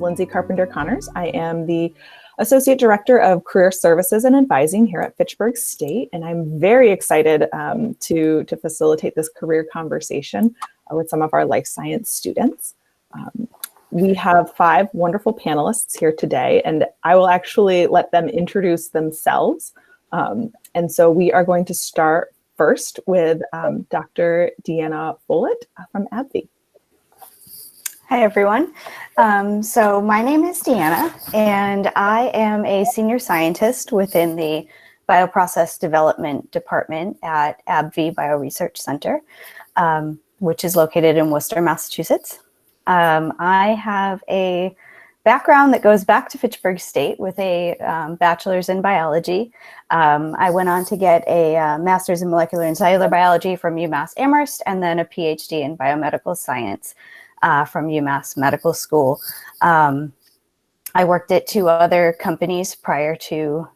is Lindsay Carpenter-Connors. I am the Associate Director of Career Services and Advising here at Fitchburg State, and I'm very excited to facilitate this career conversation with some of our life science students. We have 5 wonderful panelists here today, and I will actually let them introduce themselves. And so we are going to start first with Dr. Deanna Follit from Abbvie. Hi, everyone. So my name is Deanna, and I am a senior scientist within the Bioprocess Development Department at Abbvie Bioresearch Center, which is located in Worcester, Massachusetts. I have a background that goes back to Fitchburg State with a bachelor's in biology. I went on to get a master's in molecular and cellular biology from UMass Amherst, and then a PhD in biomedical science from UMass Medical School. I worked at 2 other companies prior to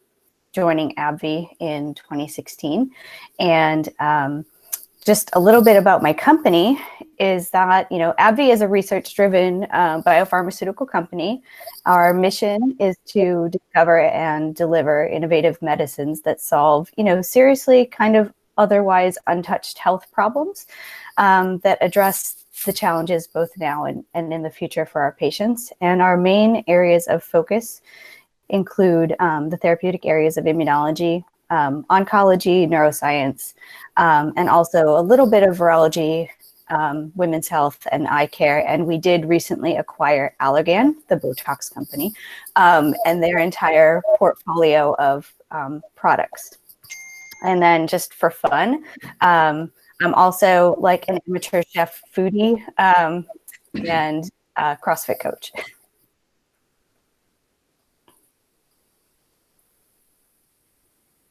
joining Abbvie in 2016. And just a little bit about my company is that, Abbvie is a research-driven biopharmaceutical company. Our mission is to discover and deliver innovative medicines that solve, seriously kind of otherwise untouched health problems that address the challenges both now and in the future for our patients. And our main areas of focus include the therapeutic areas of immunology, oncology, neuroscience, and also a little bit of virology, women's health, and eye care. And we did recently acquire Allergan, the Botox company, and their entire portfolio of products. And then just for fun, I'm also like an amateur chef foodie and CrossFit coach.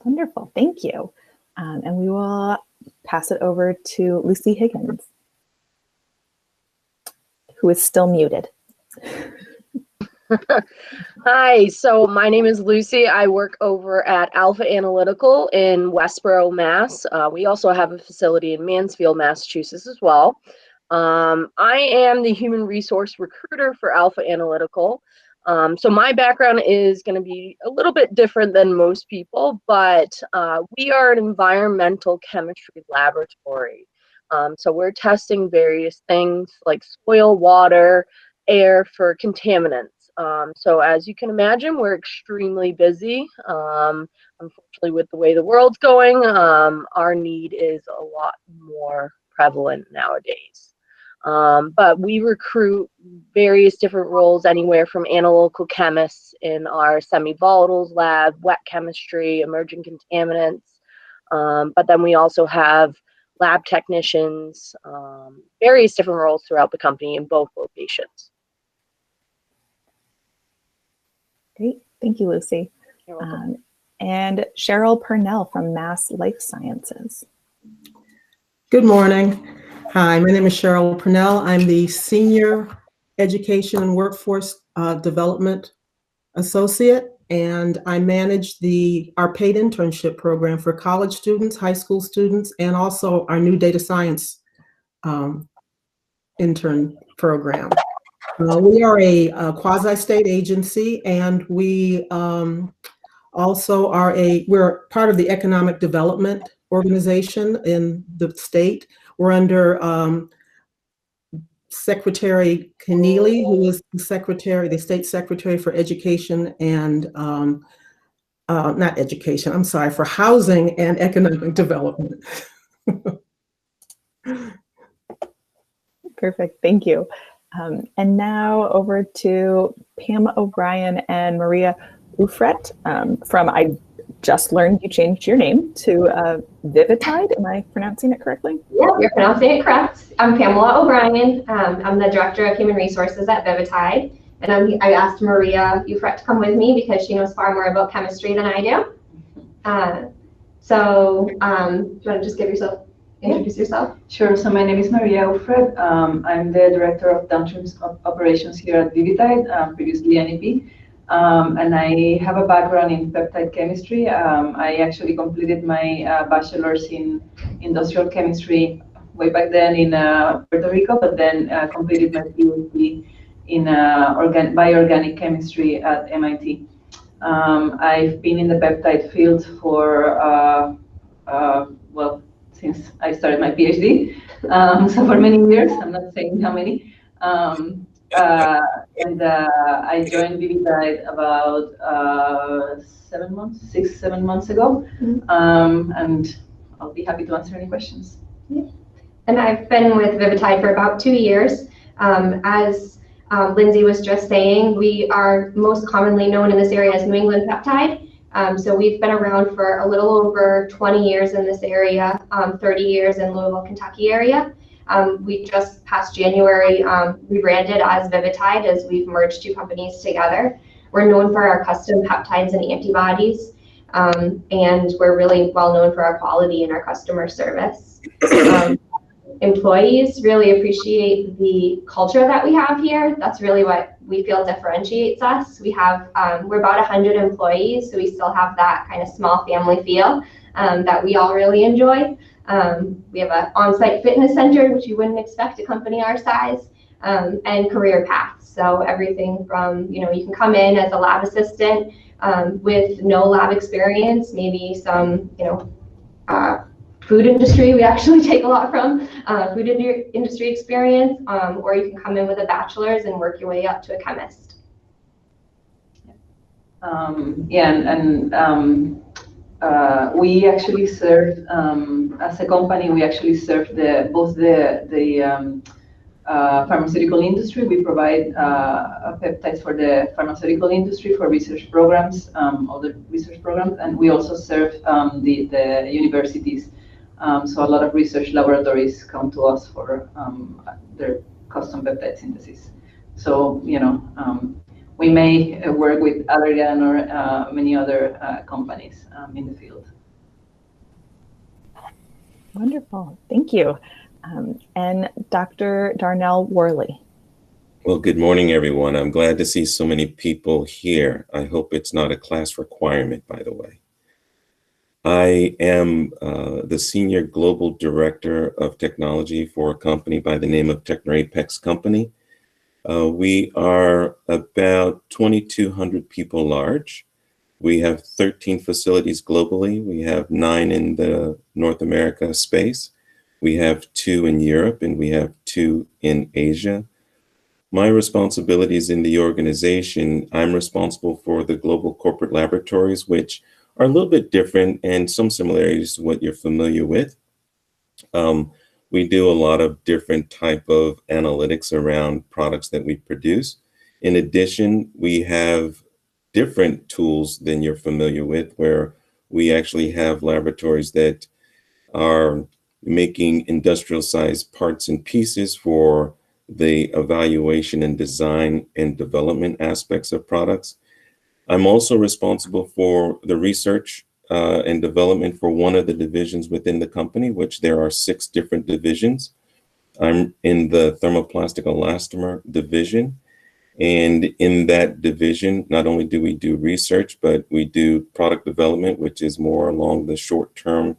Wonderful, thank you. And we will pass it over to Lucy Higgins, who is still muted. Hi, so my name is Lucy. I work over at Alpha Analytical in Westboro, Mass. We also have a facility in Mansfield, Massachusetts as well. I am the human resource recruiter for Alpha Analytical. So my background is going to be a little bit different than most people, but we are an environmental chemistry laboratory. So we're testing various things like soil, water, air for contaminants. So as you can imagine, we're extremely busy. Unfortunately, with the way the world's going, our need is a lot more prevalent nowadays. But we recruit various different roles, anywhere from analytical chemists in our semi-volatiles lab, wet chemistry, emerging contaminants. But then we also have lab technicians, various different roles throughout the company in both locations. Great, thank you, Lucy. And Cheryl Purnell from Mass Life Sciences. Good morning. Hi, my name is Cheryl Purnell. I'm the Senior Education and Workforce Development Associate, and I manage our paid internship program for college students, high school students, and also our new data science intern program. We are a quasi-state agency, and we also we're part of the economic development organization in the state. We're under Secretary Keneally, who is the state secretary for education and not education, I'm sorry, for housing and economic development. Perfect, thank you. And now over to Pam O'Brien and Maria Ufret from, I just learned you changed your name to Vivitide. Am I pronouncing it correctly? Yep, you're pronouncing it correct. I'm Pamela O'Brien. I'm the Director of Human Resources at Vivitide. And I asked Maria Ufret to come with me because she knows far more about chemistry than I do. So do you want to just introduce yourself? Sure. So my name is Maria Ufret. I'm the Director of Downstream Operations here at Vivitide, previously NEP. And I have a background in peptide chemistry. I actually completed my bachelor's in industrial chemistry way back then in Puerto Rico, but then completed my PhD in bioorganic chemistry at MIT. I've been in the peptide field for, well, since I started my PhD, so for many years, I'm not saying how many. I joined Vivitide about 6, 7 months ago, and I'll be happy to answer any questions. Yeah. And I've been with Vivitide for about 2 years. As Lindsay was just saying, we are most commonly known in this area as New England Peptide. So we've been around for a little over 20 years in this area, 30 years in Louisville, Kentucky area. We just past January rebranded as Vivitide as we've merged 2 companies together. We're known for our custom peptides and antibodies, and we're really well known for our quality and our customer service. Employees really appreciate the culture that we have here. That's really what we feel differentiates us. We have, we're about 100 employees, so we still have that kind of small family feel that we all really enjoy. We have an on-site fitness center, which you wouldn't expect a company our size, and career paths. So everything from, you can come in as a lab assistant with no lab experience, maybe some, food industry, we actually take a lot from food industry experience, or you can come in with a bachelor's and work your way up to a chemist. We actually serve, as a company, we actually serve both the pharmaceutical industry. We provide peptides for the pharmaceutical industry for research programs, all the research programs, and we also serve the universities. So a lot of research laboratories come to us for their custom peptide synthesis. So, we may work with Allergan or many other companies in the field. Wonderful, thank you. And Dr. Darnell Worley. Well, good morning, everyone. I'm glad to see so many people here. I hope it's not a class requirement, by the way. I am the Senior Global Director of Technology for a company by the name of Teknor Apex Company. We are about 2,200 people large. We have 13 facilities globally. We have 9 in the North America space. We have 2 in Europe, and we have 2 in Asia. My responsibilities in the organization, I'm responsible for the global corporate laboratories, which are a little bit different and some similarities to what you're familiar with. We do a lot of different type of analytics around products that we produce. In addition, we have different tools than you're familiar with, where we actually have laboratories that are making industrial sized parts and pieces for the evaluation and design and development aspects of products. I'm also responsible for the research and development for one of the divisions within the company, which there are 6 different divisions. I'm in the thermoplastic elastomer division. And in that division, not only do we do research, but we do product development, which is more along the short-term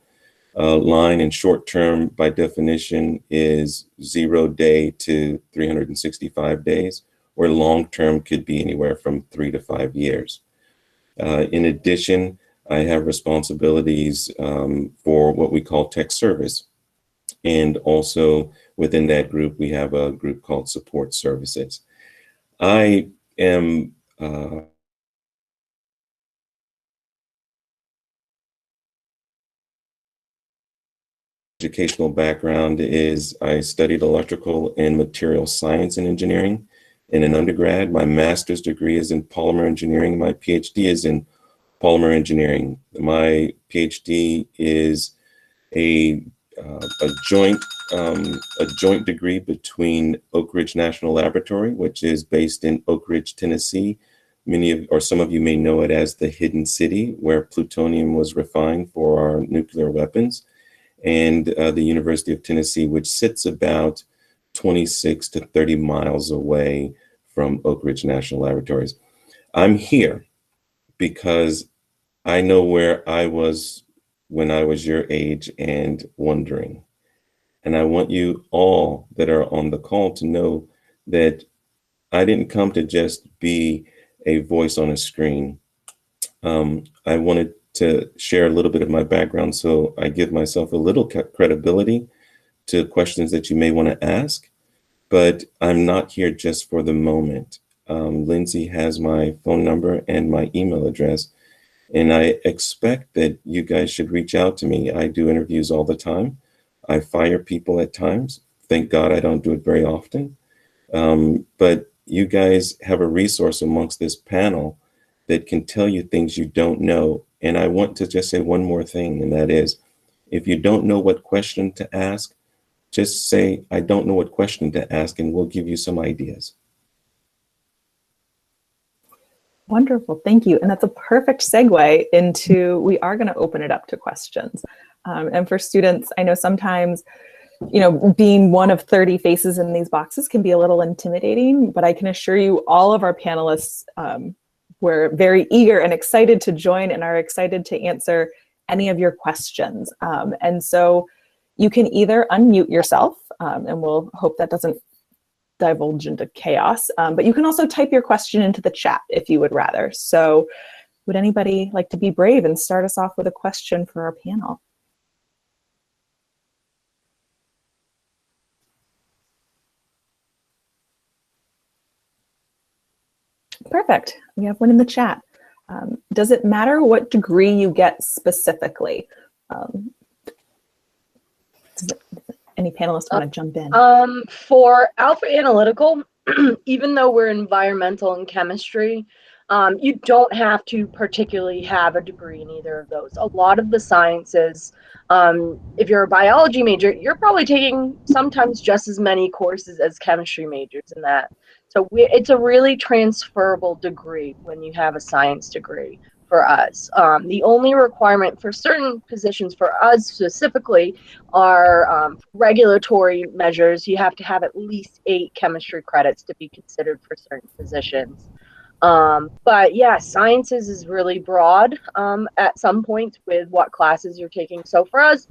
line. And short-term, by definition, is 0 day to 365 days, where long-term could be anywhere from 3 to 5 years. In addition, I have responsibilities for what we call tech service. And also within that group, we have a group called support services. I am educational background is I studied electrical and material science and engineering in an undergrad. My master's degree is in polymer engineering. My PhD is in polymer engineering. My PhD is a joint degree between Oak Ridge National Laboratory, which is based in Oak Ridge, Tennessee. Some of you may know it as the Hidden City, where plutonium was refined for our nuclear weapons, and the University of Tennessee, which sits about 26 to 30 miles away from Oak Ridge National Laboratories. I'm here because I know where I was when I was your age and wondering. And I want you all that are on the call to know that I didn't come to just be a voice on a screen. I wanted to share a little bit of my background so I give myself a little credibility to questions that you may want to ask, but I'm not here just for the moment. Lindsay has my phone number and my email address, and I expect that you guys should reach out to me. I do interviews all the time. I fire people at times. Thank God I don't do it very often. But you guys have a resource amongst this panel that can tell you things you don't know. And I want to just say one more thing, and that is, if you don't know what question to ask, just say, I don't know what question to ask, and we'll give you some ideas. Wonderful, thank you. And that's a perfect segue into, we are going to open it up to questions. And for students, I know sometimes, you know, being one of 30 faces in these boxes can be a little intimidating, but I can assure you all of our panelists were very eager and excited to join and are excited to answer any of your questions. And so you can either unmute yourself, and we'll hope that doesn't divulge into chaos, but you can also type your question into the chat if you would rather. So would anybody like to be brave and start us off with a question for our panel? Perfect, we have one in the chat. Does it matter what degree you get specifically? Any panelists want to jump in? For Alpha Analytical, even though we're environmental and chemistry, you don't have to particularly have a degree in either of those. A lot of the sciences, if you're a biology major, you're probably taking sometimes just as many courses as chemistry majors in that. So it's a really transferable degree when you have a science degree for us. The only requirement for certain positions for us specifically are regulatory measures. You have to have at least 8 chemistry credits to be considered for certain positions. But yeah, sciences is really broad at some point with what classes you're taking. So for us,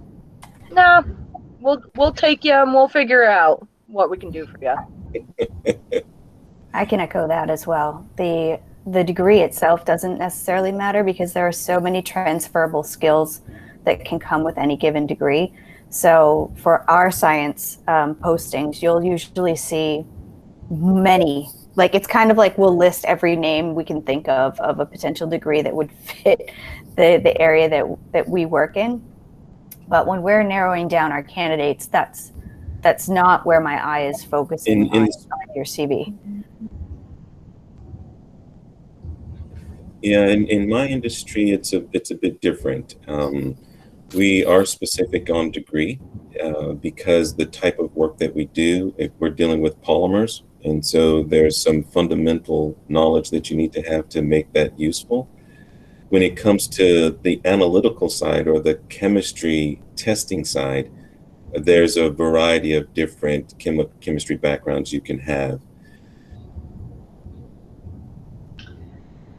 nah, we'll take you and we'll figure out what we can do for you. I can echo that as well. The degree itself doesn't necessarily matter because there are so many transferable skills that can come with any given degree. So for our science postings, you'll usually see many, like it's kind of like we'll list every name we can think of a potential degree that would fit the area that we work in. But when we're narrowing down our candidates, that's not where my eye is focusing on your CV. Yeah, in my industry, it's a bit different. We are specific on degree because the type of work that we do, if we're dealing with polymers, and so there's some fundamental knowledge that you need to make that useful. When it comes to the analytical side or the chemistry testing side, there's a variety of different chemistry backgrounds you can have.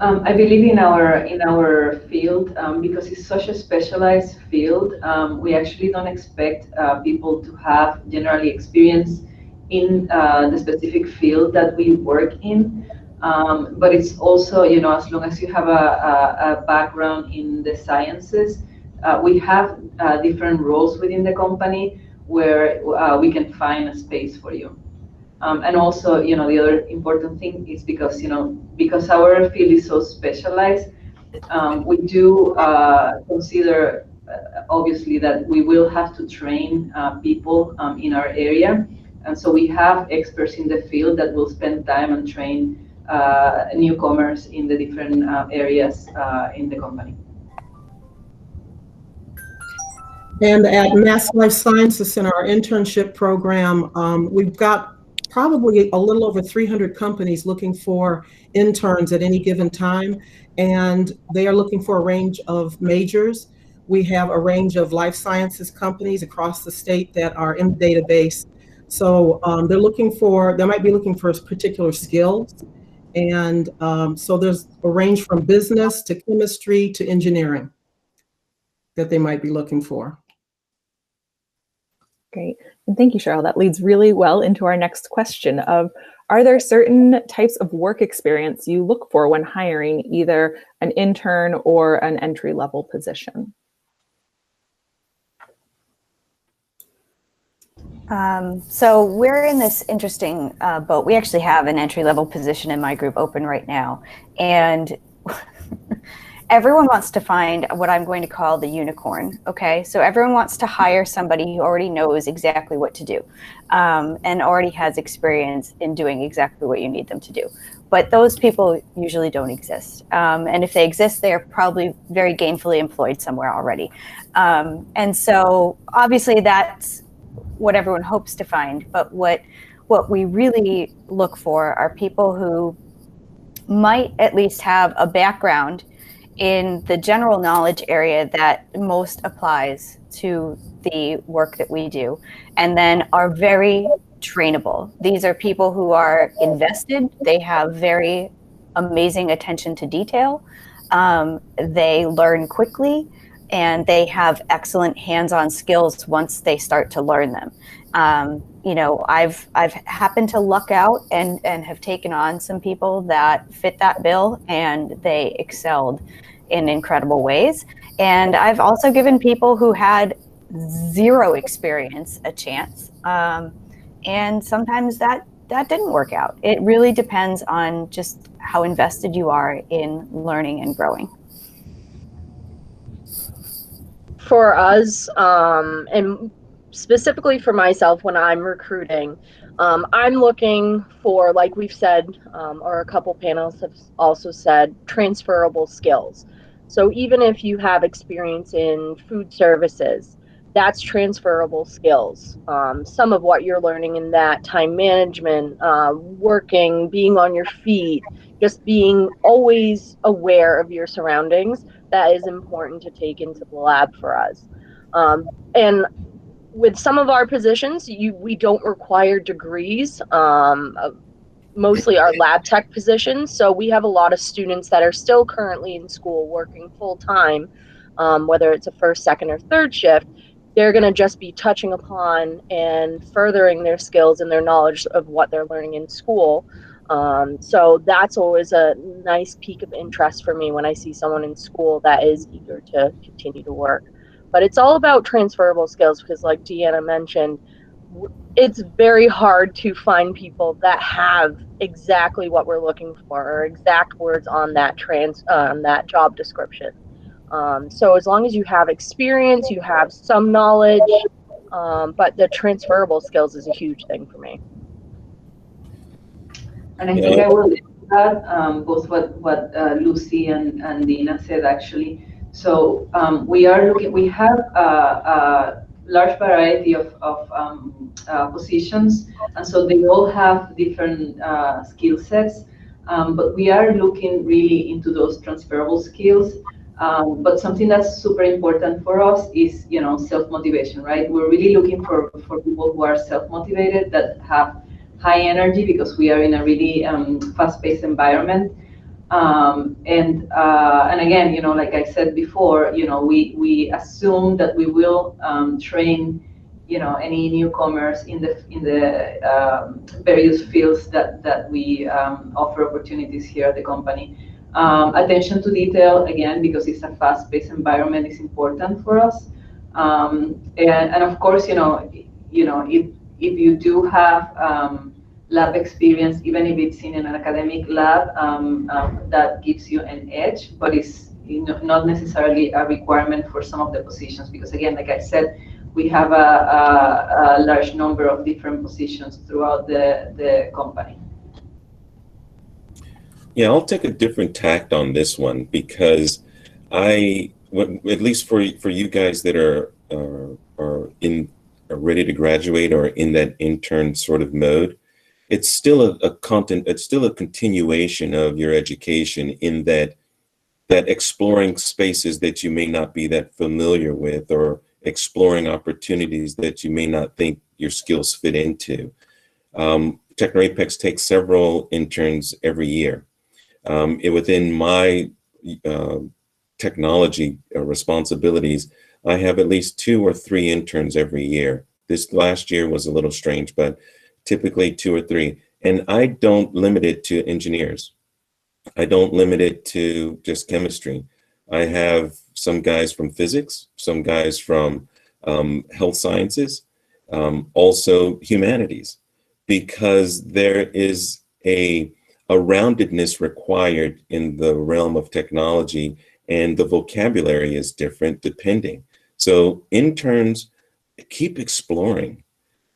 I believe in our field, because it's such a specialized field, we actually don't expect people to have generally experience in the specific field that we work in. But it's also, you know, as long as you have a background in the sciences, we have different roles within the company where we can find a space for you. And also, you know, the other important thing is because, you know, because our field is so specialized, we do consider, obviously, that we will have to train people in our area. And so we have experts in the field that will spend time and train newcomers in the different areas in the company. And at Mass Life Sciences in our internship program, we've got probably a little over 300 companies looking for interns at any given time, and they are looking for a range of majors. We have a range of life sciences companies across the state that are in the database. So they might be looking for particular skills. And so there's a range from business to chemistry to engineering that they might be looking for. Great. And thank you, Cheryl. That leads really well into our next question of, Are there certain types of work experience you look for when hiring either an intern or an entry-level position? So we're in this interesting boat. We actually have an entry-level position in my group open right now. And everyone wants to find what I'm going to call the unicorn, okay? So everyone wants to hire somebody who already knows exactly what to do and already has experience in doing exactly what you need them to do. But those people usually don't exist. And if they exist, they are probably very gainfully employed somewhere already. And so obviously that's what everyone hopes to find. But what we really look for are people who might at least have a background in the general knowledge area that most applies to the work that we do, and then are very trainable. These are people who are invested. They have very amazing attention to detail. They learn quickly, and they have excellent hands-on skills once they start to learn them. You know, I've happened to luck out and have taken on some people that fit that bill, and they excelled in incredible ways. And I've also given people who had zero experience a chance. And sometimes that didn't work out. It really depends on just how invested you are in learning and growing. For us, and specifically for myself when I'm recruiting, I'm looking for, like we've said, or a couple panelists have also said, transferable skills. So even if you have experience in food services, that's transferable skills. Some of what you're learning in that, time management, working, being on your feet, just being always aware of your surroundings, that is important to take into the lab for us. And with some of our positions, we don't require degrees, mostly our lab tech positions. So we have a lot of students that are still currently in school working full time, whether it's a first, second, or third shift. They're going to just be touching upon and furthering their skills and their knowledge of what they're learning in school. So that's always a nice peak of interest for me when I see someone in school that is eager to continue to work. But it's all about transferable skills because, like Deanna mentioned, it's very hard to find people that have exactly what we're looking for or exact words on that that job description. So as long as you have experience, you have some knowledge, but the transferable skills is a huge thing for me. And I think I will add both what Lucy and Dina said actually. So we have a large variety of positions, and so they all have different skill sets, but we are looking really into those transferable skills. But something that's super important for us is, you know, self-motivation, right? We're really looking for people who are self-motivated, that have high energy, because we are in a really fast-paced environment. And again, you know, like I said before, you know, we assume that we will train, you know, any newcomers in the various fields that we offer opportunities here at the company. Attention to detail, again, because it's a fast-paced environment, is important for us. And of course, you know, if you do have lab experience, even if it's in an academic lab, that gives you an edge, but it's not necessarily a requirement for some of the positions, because again, like I said, we have a large number of different positions throughout the company. Yeah, I'll take a different tact on this one, because at least for you guys that are ready to graduate or in that intern sort of mode, it's still it's still a continuation of your education, in that exploring spaces that you may not be that familiar with, or exploring opportunities that you may not think your skills fit into. Teknor Apex takes several interns every year. Within my technology responsibilities, I have at least 2 or 3 interns every year. This last year was a little strange, but typically 2 or 3. And I don't limit it to engineers. I don't limit it to just chemistry. I have some guys from physics, some guys from health sciences, also humanities, because there is a roundedness required in the realm of technology, and the vocabulary is different depending. So interns, keep exploring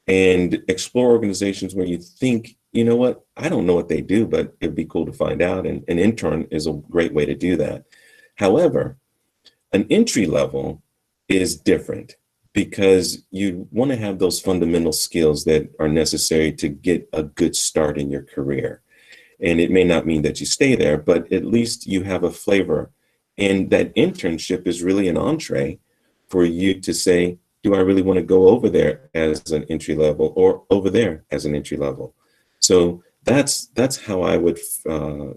and explore organizations where you think, you know what, I don't know what they do, but it'd be cool to find out. And an intern is a great way to do that. However, an entry level is different because you want to have those fundamental skills that are necessary to get a good start in your career. And it may not mean that you stay there, but at least you have a flavor. And that internship is really an entree for you to say, do I really want to go over there as an entry level or over there as an entry level? So that's how I would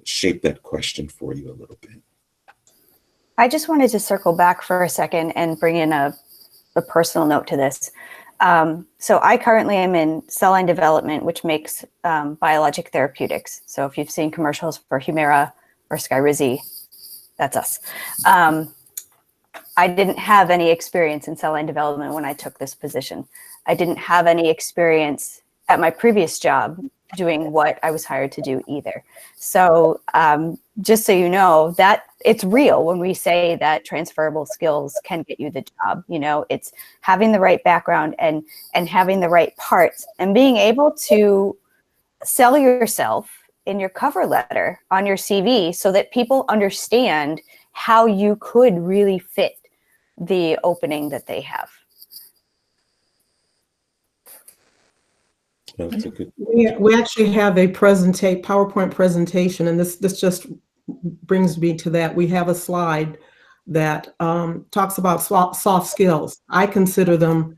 shape that question for you a little bit. I just wanted to circle back for a second and bring in a personal note to this. So I currently am in cell line development, which makes biologic therapeutics. So if you've seen commercials for Humira or Skyrizi, that's us. I didn't have any experience in cell line development when I took this position. I didn't have any experience at my previous job doing what I was hired to do either. So just so you know, that it's real when we say that transferable skills can get you the job. You know, it's having the right background and having the right parts and being able to sell yourself in your cover letter on your CV so that people understand how you could really fit the opening that they have. We actually have a PowerPoint presentation, and this just brings me to that. We have a slide that talks about soft skills. I consider them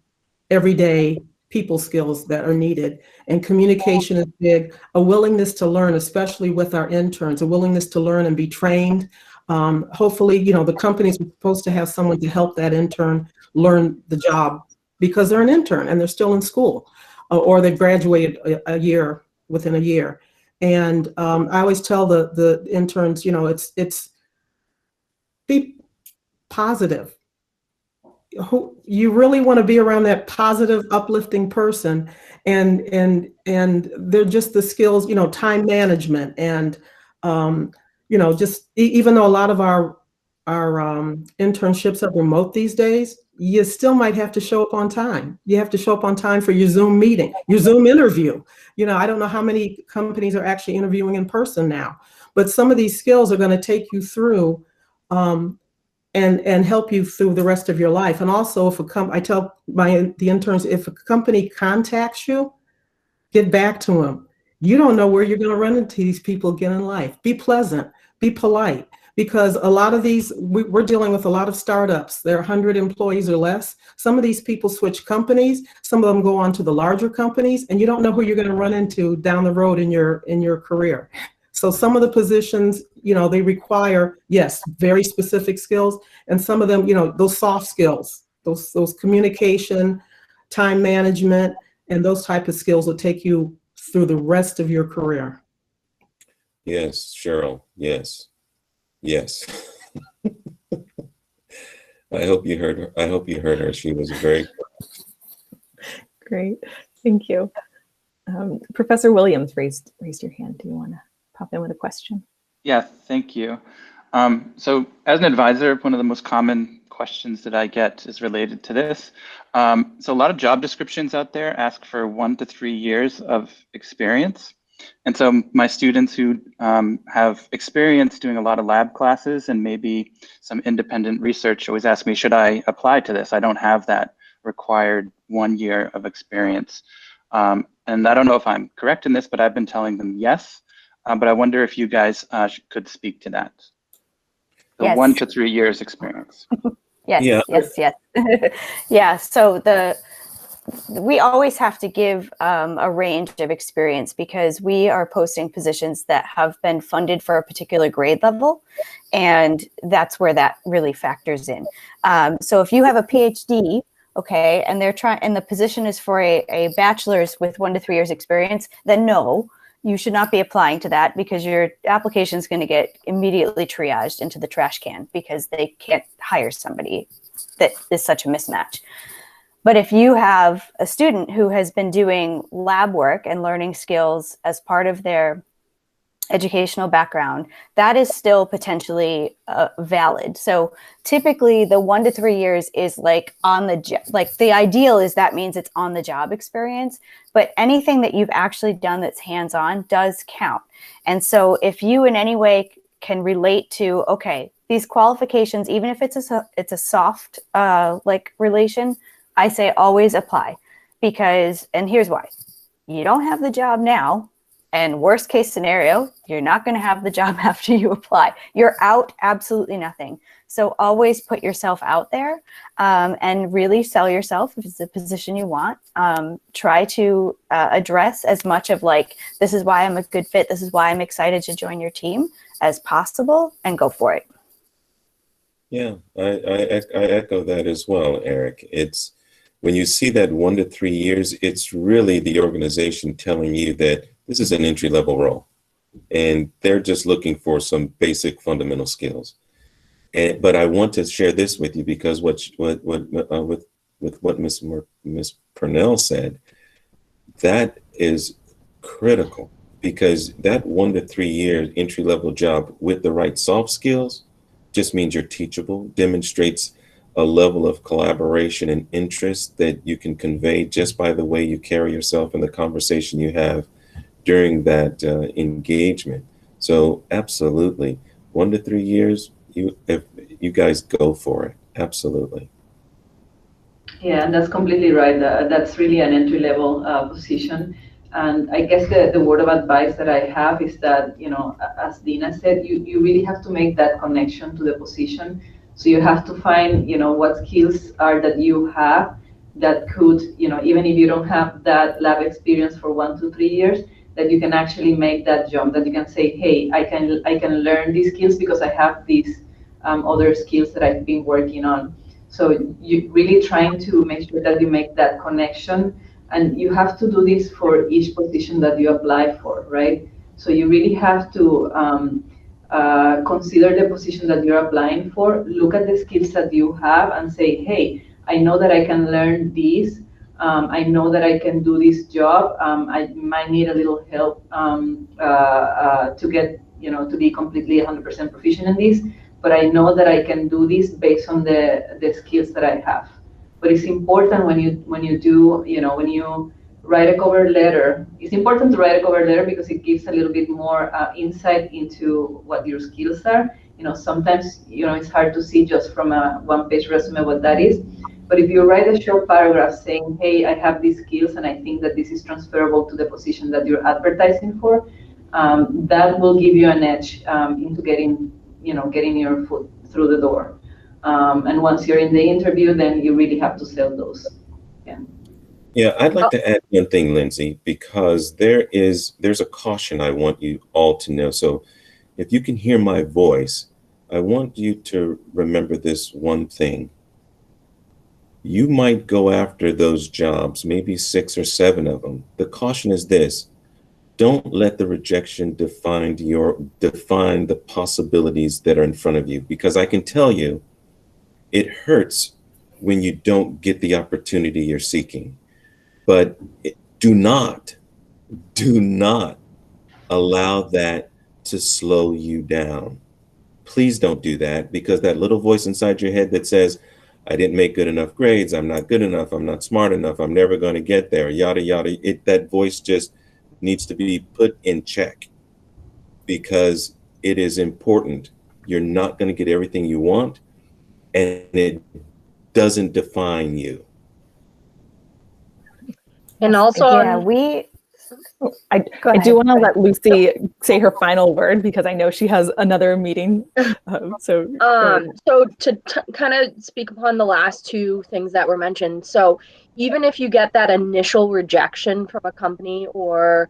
everyday people skills that are needed, and communication is big. A willingness to learn, especially with our interns, a willingness to learn and be trained. Hopefully, you know, the companies are supposed to have someone to help that intern learn the job because they're an intern and they're still in school. Or they graduated within a year. And I always tell the interns, you know, it's be positive. You really want to be around that positive, uplifting person. And they're just the skills, you know, time management and, you know, just even though a lot of our internships are remote these days, you still might have to show up on time. You have to show up on time for your Zoom meeting, your Zoom interview. You know, I don't know how many companies are actually interviewing in person now, but some of these skills are going to take you through and help you through the rest of your life. And also, I tell the interns, if a company contacts you, get back to them. You don't know where you're going to run into these people again in life. Be pleasant, be polite. Because a lot of these, we're dealing with a lot of startups. They're 100 employees or less. Some of these people switch companies. Some of them go on to the larger companies, and you don't know who you're going to run into down the road in your career. So some of the positions, you know, they require, yes, very specific skills, and some of them, you know, those soft skills, those communication, time management, and those type of skills will take you through the rest of your career. Yes, Cheryl. Yes. Yes. I hope you heard her. I hope you heard her. She was very great. Thank you. Professor Williams raised your hand. Do you want to pop in with a question? Yeah, thank you. So as an advisor, one of the most common questions that I get is related to this. So a lot of job descriptions out there ask for 1 to 3 years of experience. And so my students who have experience doing a lot of lab classes and maybe some independent research always ask me, should I apply to this? I don't have that required 1 year of experience. And I don't know if I'm correct in this, but I've been telling them yes. But I wonder if you guys could speak to that. The Yes. 1 to 3 years experience. Yes, Yeah. yes. Yeah, so we always have to give a range of experience because we are posting positions that have been funded for a particular grade level, and that's where that really factors in. So if you have a PhD, okay, and the position is for a bachelor's with 1 to 3 years experience, then no, you should not be applying to that, because your application is going to get immediately triaged into the trash can because they can't hire somebody that is such a mismatch. But if you have a student who has been doing lab work and learning skills as part of their educational background, that is still potentially valid. So typically the 1 to 3 years is like on the job, like the ideal is that means it's on the job experience, but anything that you've actually done that's hands-on does count. And so if you in any way can relate to, okay, these qualifications, even if it's a soft like relation, I say always apply, because, and here's why: you don't have the job now. And worst case scenario, you're not going to have the job after you apply. You're out absolutely nothing. So always put yourself out there and really sell yourself if it's a position you want. Try to address as much of like, this is why I'm a good fit, this is why I'm excited to join your team as possible, and go for it. Yeah, I echo that as well, Eric. It's when you see that 1 to 3 years, it's really the organization telling you that this is an entry-level role, and they're just looking for some basic fundamental skills. But I want to share this with you because with what Miss Purnell said, that is critical, because that 1 to 3 year entry-level job with the right soft skills just means you're teachable, demonstrates a level of collaboration and interest that you can convey just by the way you carry yourself and the conversation you have during that engagement. So absolutely, 1 to 3 years, if you guys go for it, absolutely. Yeah, and that's completely right. That's really an entry-level position. And I guess the word of advice that I have is that, you know, as Dina said, you really have to make that connection to the position. So you have to find, you know, what skills are that you have that could, you know, even if you don't have that lab experience for 1 to 3 years, that you can actually make that jump, that you can say, hey, I can learn these skills because I have these other skills that I've been working on. So you really trying to make sure that you make that connection, and you have to do this for each position that you apply for, right? So you really have to consider the position that you're applying for, look at the skills that you have and say, hey, I know that I can learn these. I know that I can do this job. I might need a little help to get, you know, to be completely 100% proficient in this, but I know that I can do this based on the skills that I have. But it's important when you do, you know, when you write a cover letter, it's important to write a cover letter because it gives a little bit more insight into what your skills are. You know, sometimes, you know, it's hard to see just from a one-page resume what that is. But if you write a short paragraph saying, hey, I have these skills and I think that this is transferable to the position that you're advertising for, that will give you an edge into getting your foot through the door. And once you're in the interview, then you really have to sell those. Yeah. Yeah, I'd like to add one thing, Lindsay, because there's a caution I want you all to know. So if you can hear my voice, I want you to remember this one thing. You might go after those jobs, maybe 6 or 7 of them. The caution is this: don't let the rejection define the possibilities that are in front of you, because I can tell you it hurts when you don't get the opportunity you're seeking. But do not allow that to slow you down. Please don't do that, because that little voice inside your head that says, I didn't make good enough grades, I'm not good enough, I'm not smart enough, I'm never going to get there, yada, yada. That voice just needs to be put in check, because it is important. You're not going to get everything you want, and it doesn't define you. And also, Yeah, I do want to let Lucy say her final word, because I know she has another meeting. So to kind of speak upon the last 2 things that were mentioned. So even if you get that initial rejection from a company, or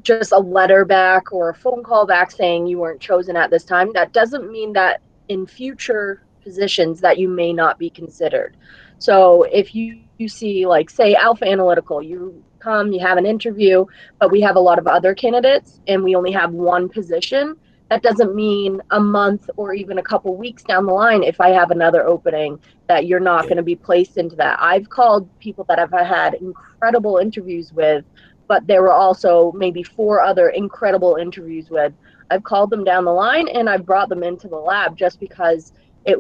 just a letter back or a phone call back saying you weren't chosen at this time, that doesn't mean that in future positions that you may not be considered. So if you see, like, say, Alpha Analytical, you come, you have an interview, but we have a lot of other candidates and we only have one position, that doesn't mean a month or even a couple weeks down the line, if I have another opening, that you're not going to be placed into that. I've called people that I've had incredible interviews with, but there were also maybe 4 other incredible interviews with. I've called them down the line and I've brought them into the lab just because it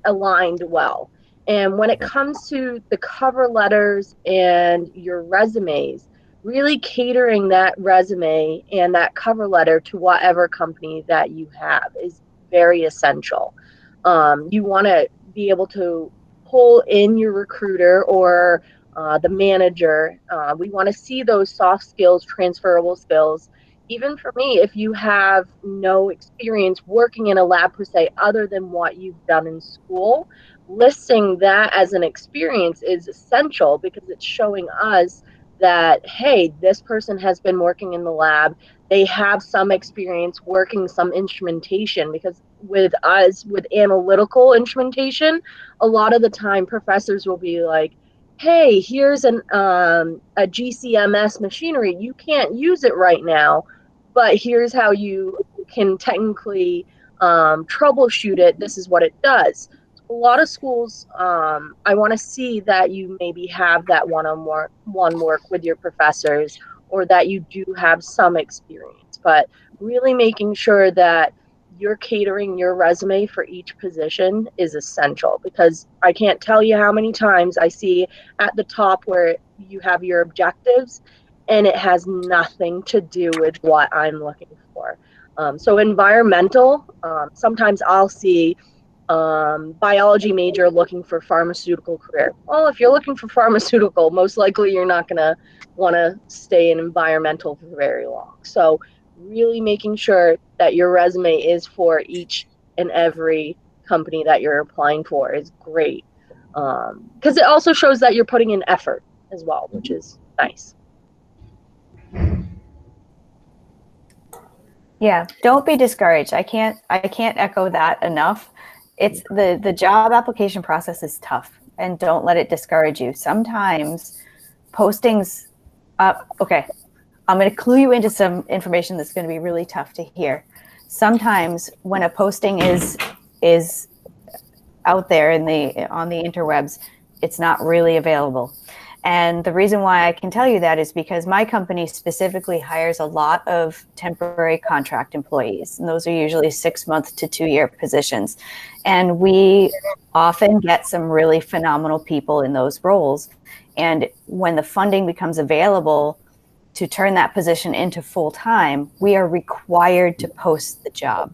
aligned well. And when it comes to the cover letters and your resumes, really catering that resume and that cover letter to whatever company that you have is very essential. You want to be able to pull in your recruiter or the manager. We want to see those soft skills, transferable skills. Even for me, if you have no experience working in a lab per se, other than what you've done in school, listing that as an experience is essential because it's showing us that, hey, this person has been working in the lab. They have some experience working some instrumentation, because with us, with analytical instrumentation, a lot of the time professors will be like, hey, here's a GCMS machinery. You can't use it right now, but here's how you can technically troubleshoot it. This is what it does. A lot of schools, I want to see that you maybe have that one-on-one work with your professors, or that you do have some experience, but really making sure that you're catering your resume for each position is essential, because I can't tell you how many times I see at the top where you have your objectives and it has nothing to do with what I'm looking for. So environmental, sometimes I'll see biology major looking for pharmaceutical career. Well, if you're looking for pharmaceutical, most likely you're not going to want to stay in environmental for very long. So really making sure that your resume is for each and every company that you're applying for is great, because it also shows that you're putting in effort as well, which is nice. Yeah, don't be discouraged. I can't echo that enough. It's the job application process is tough, and don't let it discourage you. Sometimes postings okay, I'm going to clue you into some information that's going to be really tough to hear. Sometimes when a posting is out there on the interwebs, it's not really available. And the reason why I can tell you that is because my company specifically hires a lot of temporary contract employees, and those are usually 6-month to 2-year positions. And we often get some really phenomenal people in those roles. And when the funding becomes available to turn that position into full-time, we are required to post the job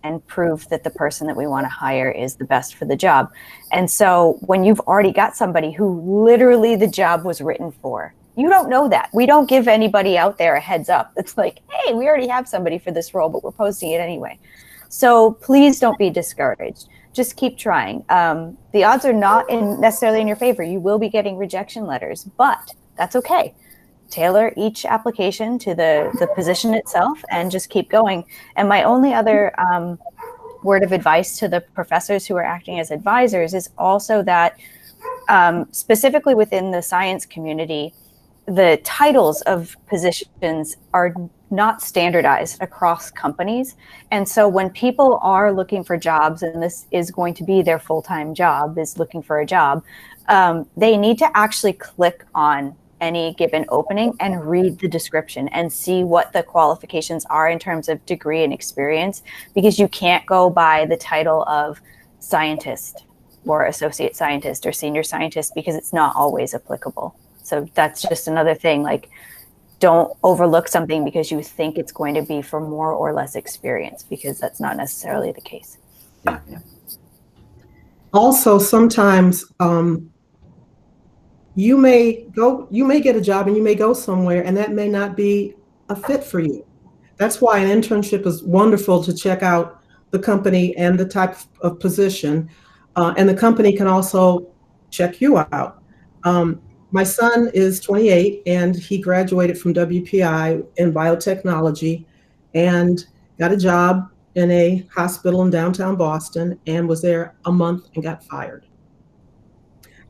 and prove that the person that we want to hire is the best for the job. And so when you've already got somebody who literally the job was written for, you don't know that. We don't give anybody out there a heads up. It's like, hey, we already have somebody for this role, but we're posting it anyway. So please don't be discouraged. Just keep trying. The odds are not necessarily in your favor. You will be getting rejection letters, but that's okay. Tailor each application to the position itself and just keep going. And my only other word of advice to the professors who are acting as advisors is also that specifically within the science community, the titles of positions are not standardized across companies. And so when people are looking for jobs, and this is going to be their full-time job, is looking for a job, they need to actually click on any given opening and read the description and see what the qualifications are in terms of degree and experience, because you can't go by the title of scientist or associate scientist or senior scientist, because it's not always applicable. So that's just another thing. Like, don't overlook something because you think it's going to be for more or less experience, because that's not necessarily the case. Yeah. Also, sometimes you may get a job and you may go somewhere and that may not be a fit for you. That's why an internship is wonderful, to check out the company and the type of position. And the company can also check you out. My son is 28 and he graduated from WPI in biotechnology and got a job in a hospital in downtown Boston and was there a month and got fired.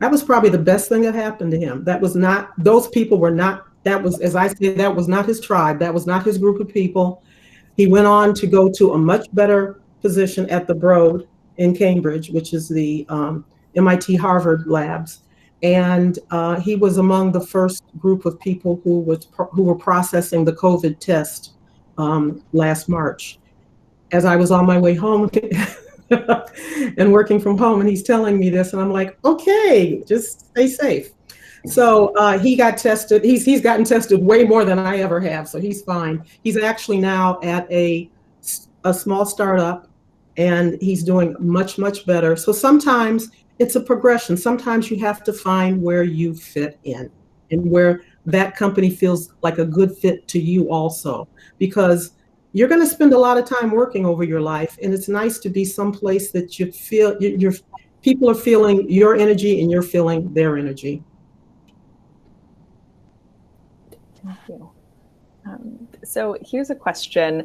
That was probably the best thing that happened to him. That was not, those people were not, that was, as I said, that was not his tribe. That was not his group of people. He went on to go to a much better position at the Broad in Cambridge, which is the MIT Harvard labs. And he was among the first group of people who were processing the COVID test last March. As I was on my way home and working from home, and he's telling me this, and I'm like, okay, just stay safe. So he got tested. He's gotten tested way more than I ever have, so he's fine. He's actually now at a small startup, and he's doing much, much better. So sometimes it's a progression. Sometimes you have to find where you fit in and where that company feels like a good fit to you also, because you're going to spend a lot of time working over your life, and it's nice to be someplace that you feel people are feeling your energy and you're feeling their energy. Thank you. So here's a question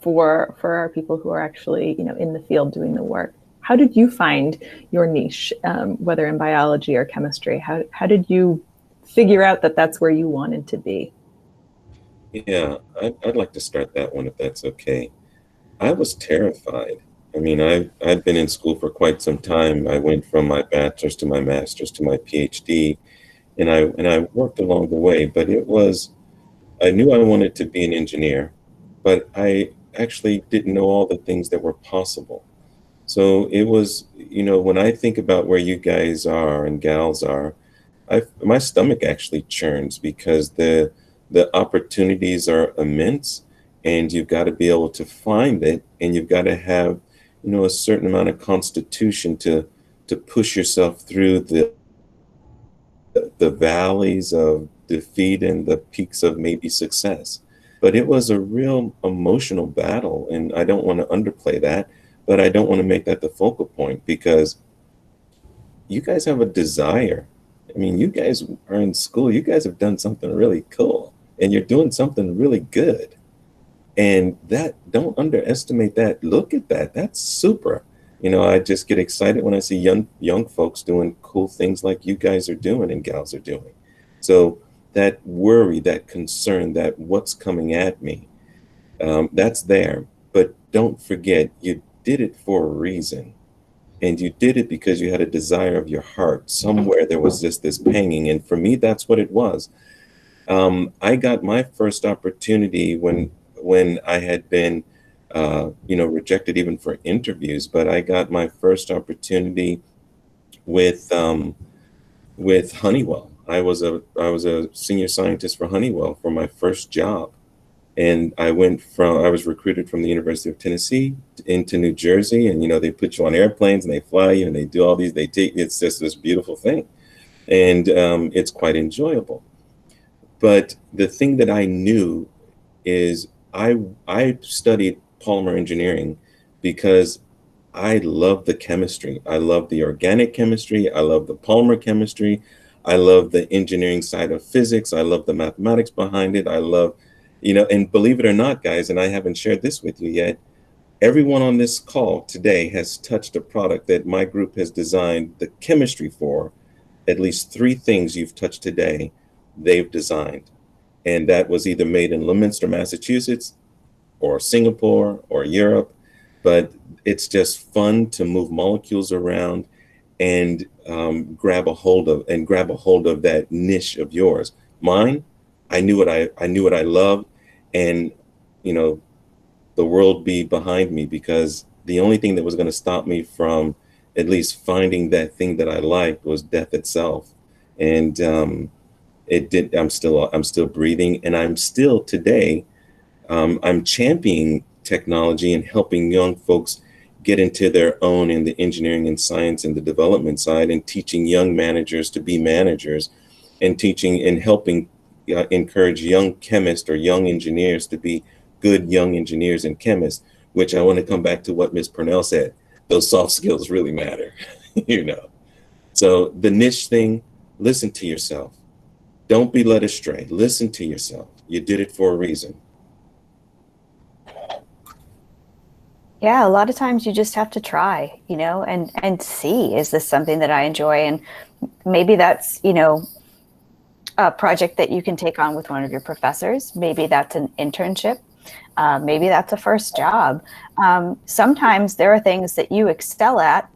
for our people who are actually, in the field doing the work. How did you find your niche, whether in biology or chemistry? How did you figure out that that's where you wanted to be? Yeah, I'd like to start that one if that's okay. I was terrified. I mean, I'd been in school for quite some time. I went from my bachelor's to my master's to my PhD, and I worked along the way, but I knew I wanted to be an engineer, but I actually didn't know all the things that were possible. So it was, when I think about where you guys are and gals are, my stomach actually churns, because the opportunities are immense, and you've got to be able to find it, and you've got to have, a certain amount of constitution to push yourself through the valleys of defeat and the peaks of maybe success. But it was a real emotional battle, and I don't want to underplay that, but I don't want to make that the focal point, because you guys have a desire. I mean, you guys are in school, you guys have done something really cool, and you're doing something really good. And don't underestimate that. Look at that. That's super. I just get excited when I see young folks doing cool things like you guys are doing and gals are doing. So that worry, that concern, that what's coming at me, that's there. But don't forget, you did it for a reason. And you did it because you had a desire of your heart. Somewhere there was just this panging. And for me, that's what it was. I got my first opportunity when I had been, rejected even for interviews, but I got my first opportunity with Honeywell. I was a senior scientist for Honeywell for my first job. And I was recruited from the University of Tennessee into New Jersey, and, they put you on airplanes and they fly you and they do all these, it's just this beautiful thing. And it's quite enjoyable. But the thing that I knew is I studied polymer engineering because I love the chemistry. I love the organic chemistry. I love the polymer chemistry. I love the engineering side of physics. I love the mathematics behind it. I love, and believe it or not, guys, and I haven't shared this with you yet, everyone on this call today has touched a product that my group has designed the chemistry for. At least 3 things you've touched today, they've designed. And that was either made in Leominster, Massachusetts, or Singapore, or Europe. But it's just fun to move molecules around and grab a hold of that niche of yours. Mine, I knew what I loved, and the world be behind me, because the only thing that was going to stop me from at least finding that thing that I liked was death itself. And I'm still breathing, and I'm still today, I'm championing technology and helping young folks get into their own in the engineering and science and the development side, and teaching young managers to be managers, and teaching and helping encourage young chemists or young engineers to be good young engineers and chemists, which I want to come back to what Ms. Purnell said. Those soft skills really matter, So the niche thing, listen to yourself. Don't be led astray. Listen to yourself. You did it for a reason. Yeah, a lot of times you just have to try, you know, and see, is this something that I enjoy? And maybe that's, you know, a project that you can take on with one of your professors. Maybe that's an internship. Maybe that's a first job. Sometimes there are things that you excel at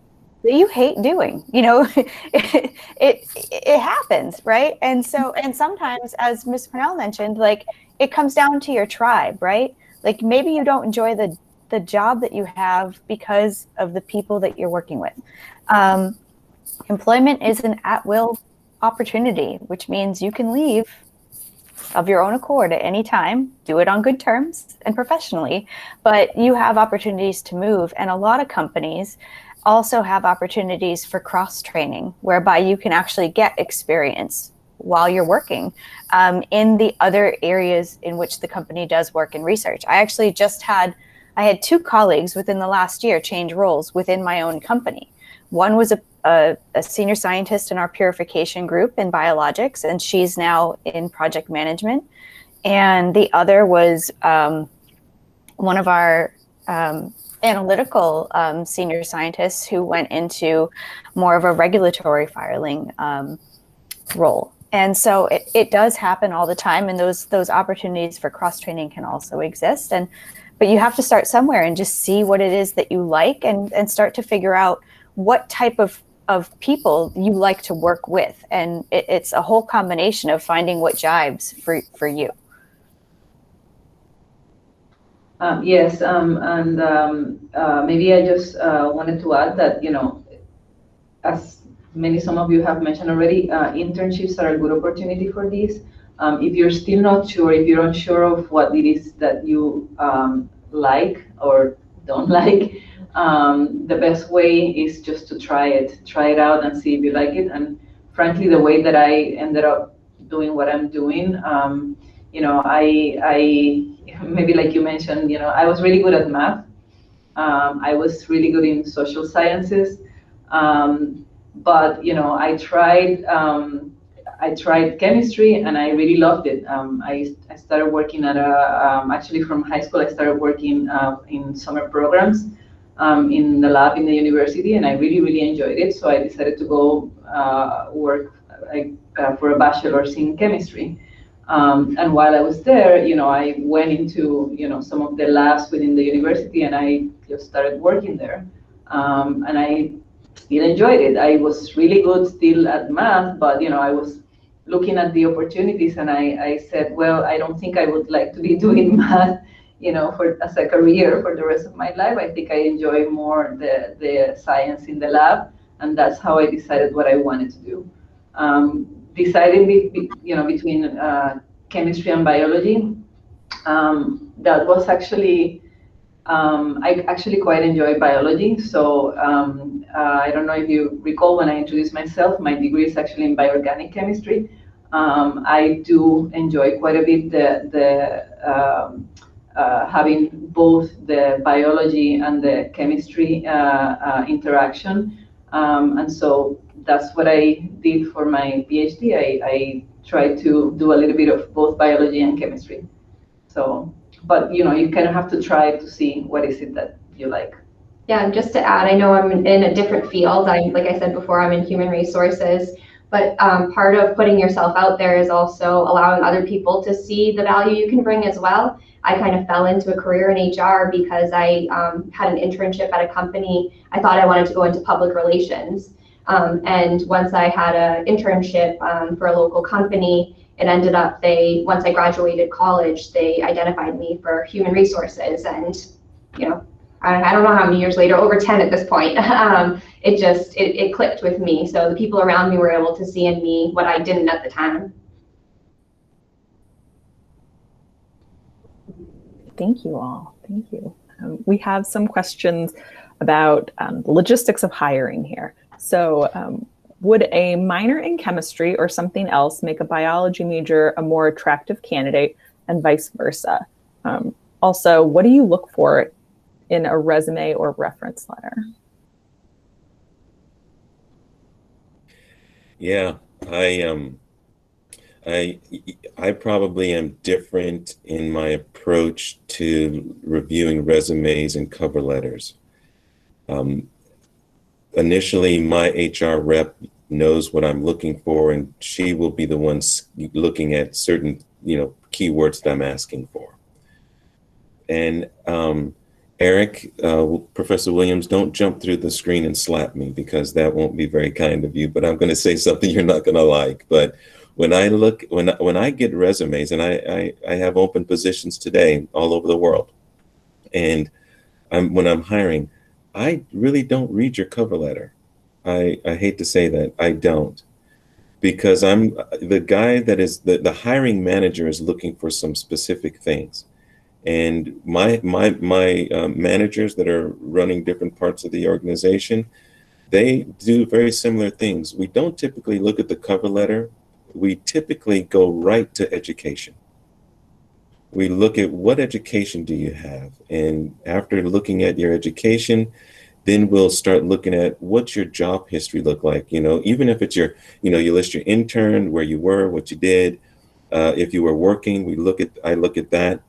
that you hate doing, you know. It happens, right? And so, and sometimes, as Ms. Purnell mentioned, like, it comes down to your tribe, right? Like, maybe you don't enjoy the job that you have because of the people that you're working with. Employment is an at-will opportunity, which means you can leave of your own accord at any time, do it on good terms and professionally, but you have opportunities to move. And a lot of companies also have opportunities for cross-training, whereby you can actually get experience while you're working in the other areas in which the company does work in research. I had 2 colleagues within the last year change roles within my own company. One was a senior scientist in our purification group in biologics, and she's now in project management. And the other was one of our analytical senior scientists who went into more of a regulatory filing role. And so it does happen all the time, and those opportunities for cross-training can also exist. But you have to start somewhere and just see what it is that you like, and start to figure out what type of people you like to work with. And it's a whole combination of finding what jives for you. Yes, and maybe I just wanted to add that, you know, as some of you have mentioned already, internships are a good opportunity for this. If you're still not sure, if you're unsure of what it is that you like or don't like, the best way is just to try it out and see if you like it. And frankly, the way that I ended up doing what I'm doing, you know, I maybe like you mentioned, you know, I was really good at math. I was really good in social sciences. But, you know, I tried chemistry and I really loved it. I started working at actually from high school, I started working in summer programs in the lab in the university, and I really, really enjoyed it. So I decided to go work for a bachelor's in chemistry. And while I was there, you know, I went into, you know, some of the labs within the university, and I just started working there. And I still enjoyed it. I was really good still at math, but, you know, I was looking at the opportunities, and I said, well, I don't think I would like to be doing math, you know, as a career for the rest of my life. I think I enjoy more the science in the lab, and that's how I decided what I wanted to do. Deciding, you know, between chemistry and biology, that was actually, I actually quite enjoy biology. So I don't know if you recall when I introduced myself, my degree is actually in bioorganic chemistry. I do enjoy quite a bit having both the biology and the chemistry interaction. And so that's what I did for my PhD. I tried to do a little bit of both biology and chemistry. So, but you know, you kind of have to try to see what is it that you like. Yeah, and just to add, I know I'm in a different field. Like I said before, I'm in human resources, but part of putting yourself out there is also allowing other people to see the value you can bring as well. I kind of fell into a career in HR because I had an internship at a company. I thought I wanted to go into public relations. And once I had an internship for a local company, it ended up once I graduated college, they identified me for human resources. And, you know, I don't know how many years later, over 10 at this point, it clicked with me. So the people around me were able to see in me what I didn't at the time. Thank you all. Thank you. We have some questions about the logistics of hiring here. So would a minor in chemistry or something else make a biology major a more attractive candidate, and vice versa? Also, what do you look for in a resume or reference letter? Yeah, I probably am different in my approach to reviewing resumes and cover letters. Initially, my HR rep knows what I'm looking for, and she will be the one looking at certain, keywords that I'm asking for. And Eric, Professor Williams, don't jump through the screen and slap me, because that won't be very kind of you, but I'm going to say something you're not going to like. But when I get resumes, and I have open positions today all over the world, and when I'm hiring, I really don't read your cover letter. I hate to say that, I don't, because I'm the guy that is the hiring manager is looking for some specific things. And my managers that are running different parts of the organization, they do very similar things. We don't typically look at the cover letter. We typically go right to education. We look at what education do you have? And after looking at your education, then we'll start looking at what's your job history look like. Even if it's you list your intern, where you were, what you did. If you were working, I look at that.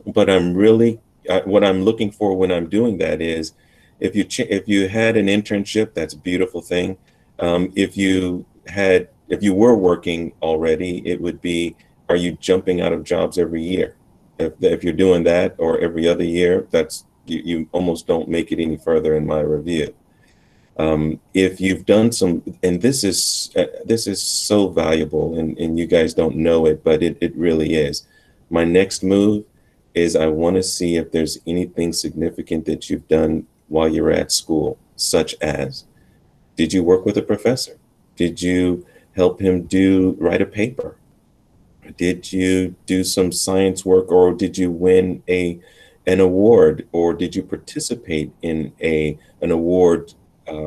But what I'm looking for when I'm doing that is, if you had an internship, that's a beautiful thing. If you were working already, it would be, are you jumping out of jobs every year? If you're doing that, or every other year, that's you almost don't make it any further in my review. If you've done some, and this is so valuable, and you guys don't know it, but it really is. My next move is, I want to see if there's anything significant that you've done while you're at school, such as, did you work with a professor? Did you help him write a paper? Did you do some science work, or did you win an award, or did you participate in an award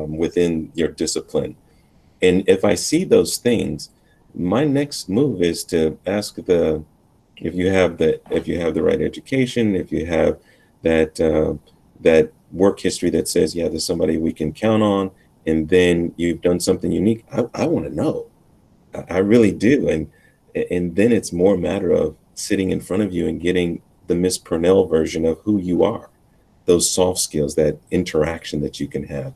within your discipline? And if I see those things, my next move is to ask if you have the right education, if you have that work history that says, yeah, there's somebody we can count on, and then you've done something unique, I want to know. I really do. And then it's more a matter of sitting in front of you and getting the Miss Purnell version of who you are, those soft skills, that interaction that you can have.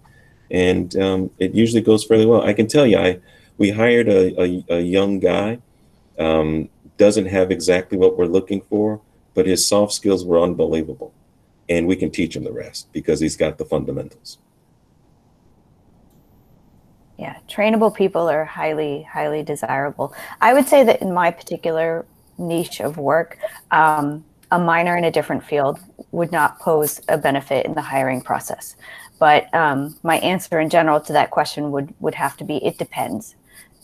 And it usually goes fairly well. I can tell you, we hired a young guy, doesn't have exactly what we're looking for, but his soft skills were unbelievable. And we can teach him the rest, because he's got the fundamentals. Yeah, trainable people are highly, highly desirable. I would say that in my particular niche of work, a minor in a different field would not pose a benefit in the hiring process. But my answer in general to that question would have to be, it depends,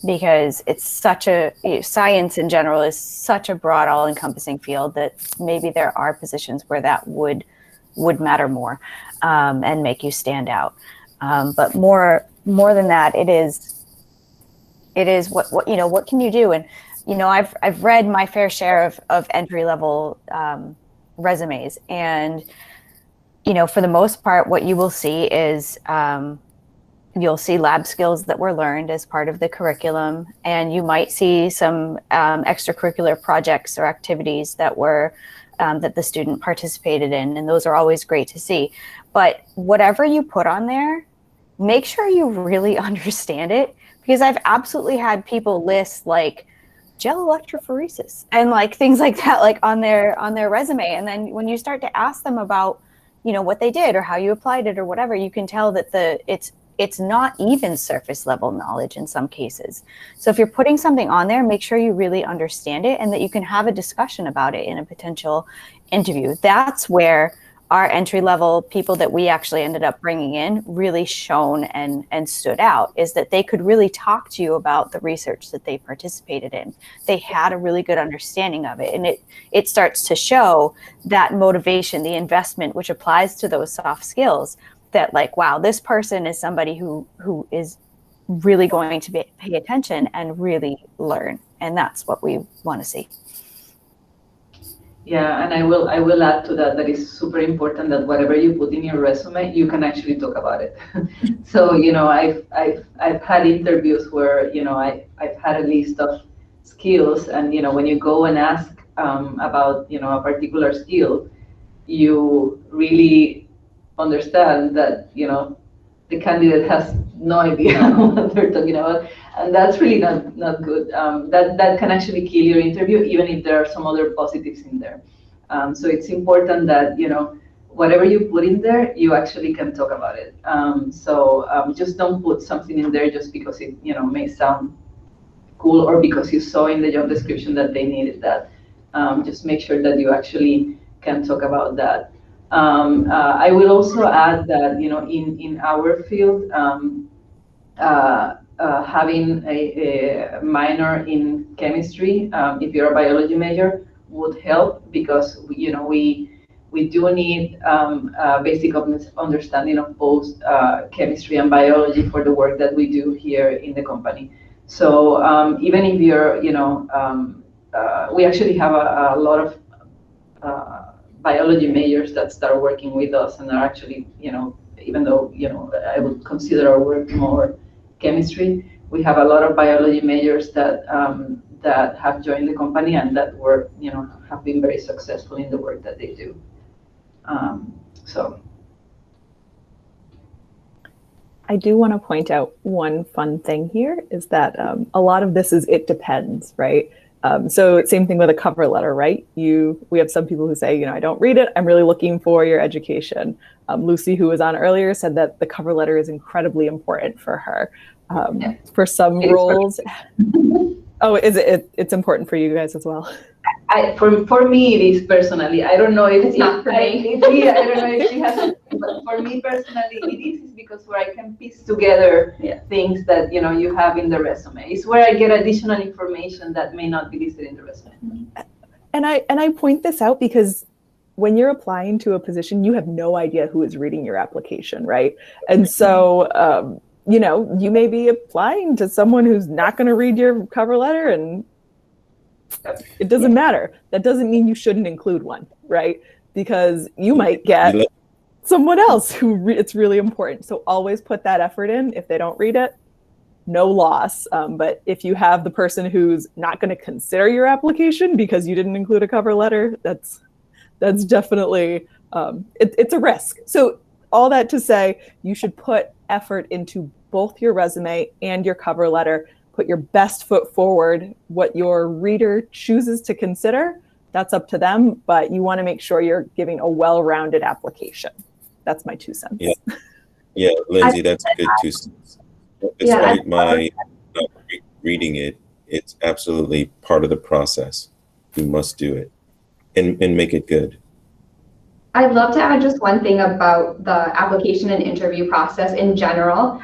because it's science in general is such a broad, all-encompassing field that maybe there are positions where that would matter more and make you stand out. But more than that, it is what can you do? And I've read my fair share of entry-level resumes, and for the most part, what you will see is you'll see lab skills that were learned as part of the curriculum, and you might see some extracurricular projects or activities that were that the student participated in, and those are always great to see. But whatever you put on there, make sure you really understand it, because I've absolutely had people list like gel electrophoresis and like things like that, like on their resume, and then when you start to ask them about what they did or how you applied it or whatever, you can tell that it's not even surface level knowledge in some cases. So if you're putting something on there, make sure you really understand it and that you can have a discussion about it in a potential interview. That's where our entry-level people that we actually ended up bringing in really shone and stood out, is that they could really talk to you about the research that they participated in. They had a really good understanding of it, and it starts to show that motivation, the investment, which applies to those soft skills, that like, wow, this person is somebody who is really going to pay attention and really learn, and that's what we want to see. Yeah, and I will add to that it's super important that whatever you put in your resume, you can actually talk about it. So I've had interviews where I've had a list of skills, and when you go and ask about a particular skill, you really understand that the candidate has no idea what they're talking about, and that's really not good. That can actually kill your interview, even if there are some other positives in there. So it's important that whatever you put in there, you actually can talk about it. So just don't put something in there just because it may sound cool, or because you saw in the job description that they needed that. Just make sure that you actually can talk about that. I will also add that in our field, having a minor in chemistry, if you're a biology major, would help, because we do need a basic understanding of both chemistry and biology for the work that we do here in the company. So even if you're, we actually have a lot of biology majors that start working with us, and are actually, even though, I would consider our work more chemistry, we have a lot of biology majors that that have joined the company, and that work, have been very successful in the work that they do. So. I do want to point out one fun thing here is that a lot of this is it depends, right? So same thing with a cover letter, right? We have some people who say, I don't read it. I'm really looking for your education. Lucy, who was on earlier, said that the cover letter is incredibly important for her. For some roles. Oh, is it? It's important for you guys as well. For me, it is personally. I don't know if it's not for me. I don't know if she has, but for me personally, it is because where I can piece together things that you have in the resume. It's where I get additional information that may not be listed in the resume. And I point this out because when you're applying to a position, you have no idea who is reading your application, right? And so you may be applying to someone who's not going to read your cover letter, and it doesn't matter. That doesn't mean you shouldn't include one, right? Because you might get someone else who it's really important. So always put that effort in. If they don't read it, no loss. But if you have the person who's not going to consider your application because you didn't include a cover letter, that's definitely, it's a risk. So all that to say, you should put effort into both your resume and your cover letter. Put your best foot forward. What your reader chooses to consider, that's up to them, but you want to make sure you're giving a well-rounded application. That's my 2 cents. Yeah, Lindsay, that's a good 2 cents. Despite my not reading it, it's absolutely part of the process. You must do it and make it good. I'd love to add just one thing about the application and interview process in general,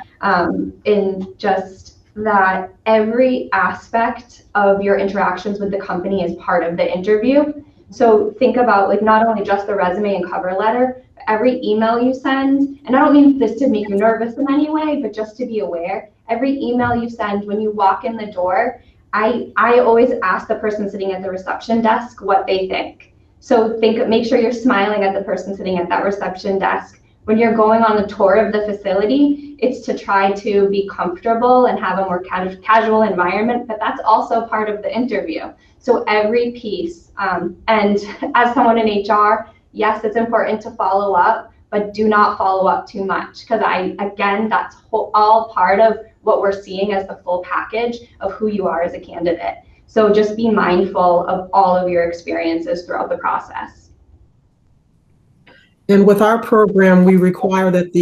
in just that every aspect of your interactions with the company is part of the interview. So think about not only just the resume and cover letter, but every email you send, and I don't mean this to make you nervous in any way, but just to be aware, every email you send when you walk in the door, I always ask the person sitting at the reception desk what they think. So make sure you're smiling at the person sitting at that reception desk. When you're going on the tour of the facility, it's to try to be comfortable and have a more casual environment, but that's also part of the interview. So every piece, and as someone in HR, yes, it's important to follow up, but do not follow up too much, because again, that's all part of what we're seeing as the full package of who you are as a candidate. So just be mindful of all of your experiences throughout the process. And with our program, we require that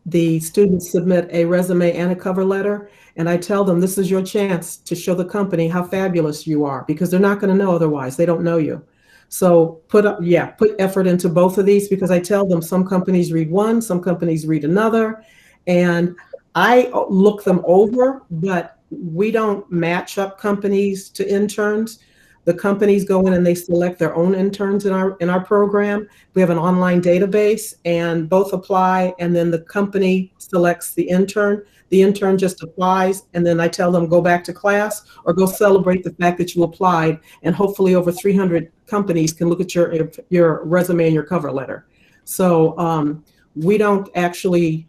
the students submit a resume and a cover letter. And I tell them, this is your chance to show the company how fabulous you are, because they're not going to know otherwise. They don't know you. So put effort into both of these, because I tell them some companies read one, some companies read another. And I look them over, but we don't match up companies to interns. The companies go in and they select their own interns in our program. We have an online database, and both apply, and then the company selects the intern. The intern just applies, and then I tell them, go back to class or go celebrate the fact that you applied, and hopefully over 300 companies can look at your resume and your cover letter. So we don't actually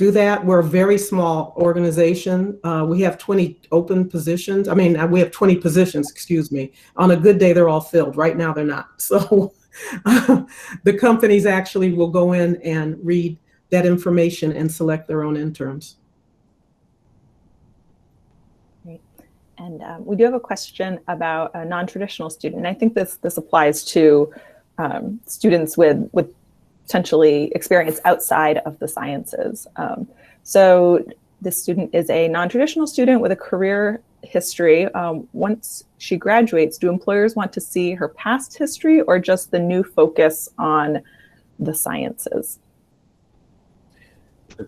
do that. We're a very small organization. We have 20 open positions. I mean, we have 20 positions, excuse me. On a good day, they're all filled. Right now, they're not. So the companies actually will go in and read that information and select their own interns. Great. And we do have a question about a non-traditional student. And I think this applies to students with potentially experience outside of the sciences. So this student is a non-traditional student with a career history. Once she graduates, do employers want to see her past history or just the new focus on the sciences?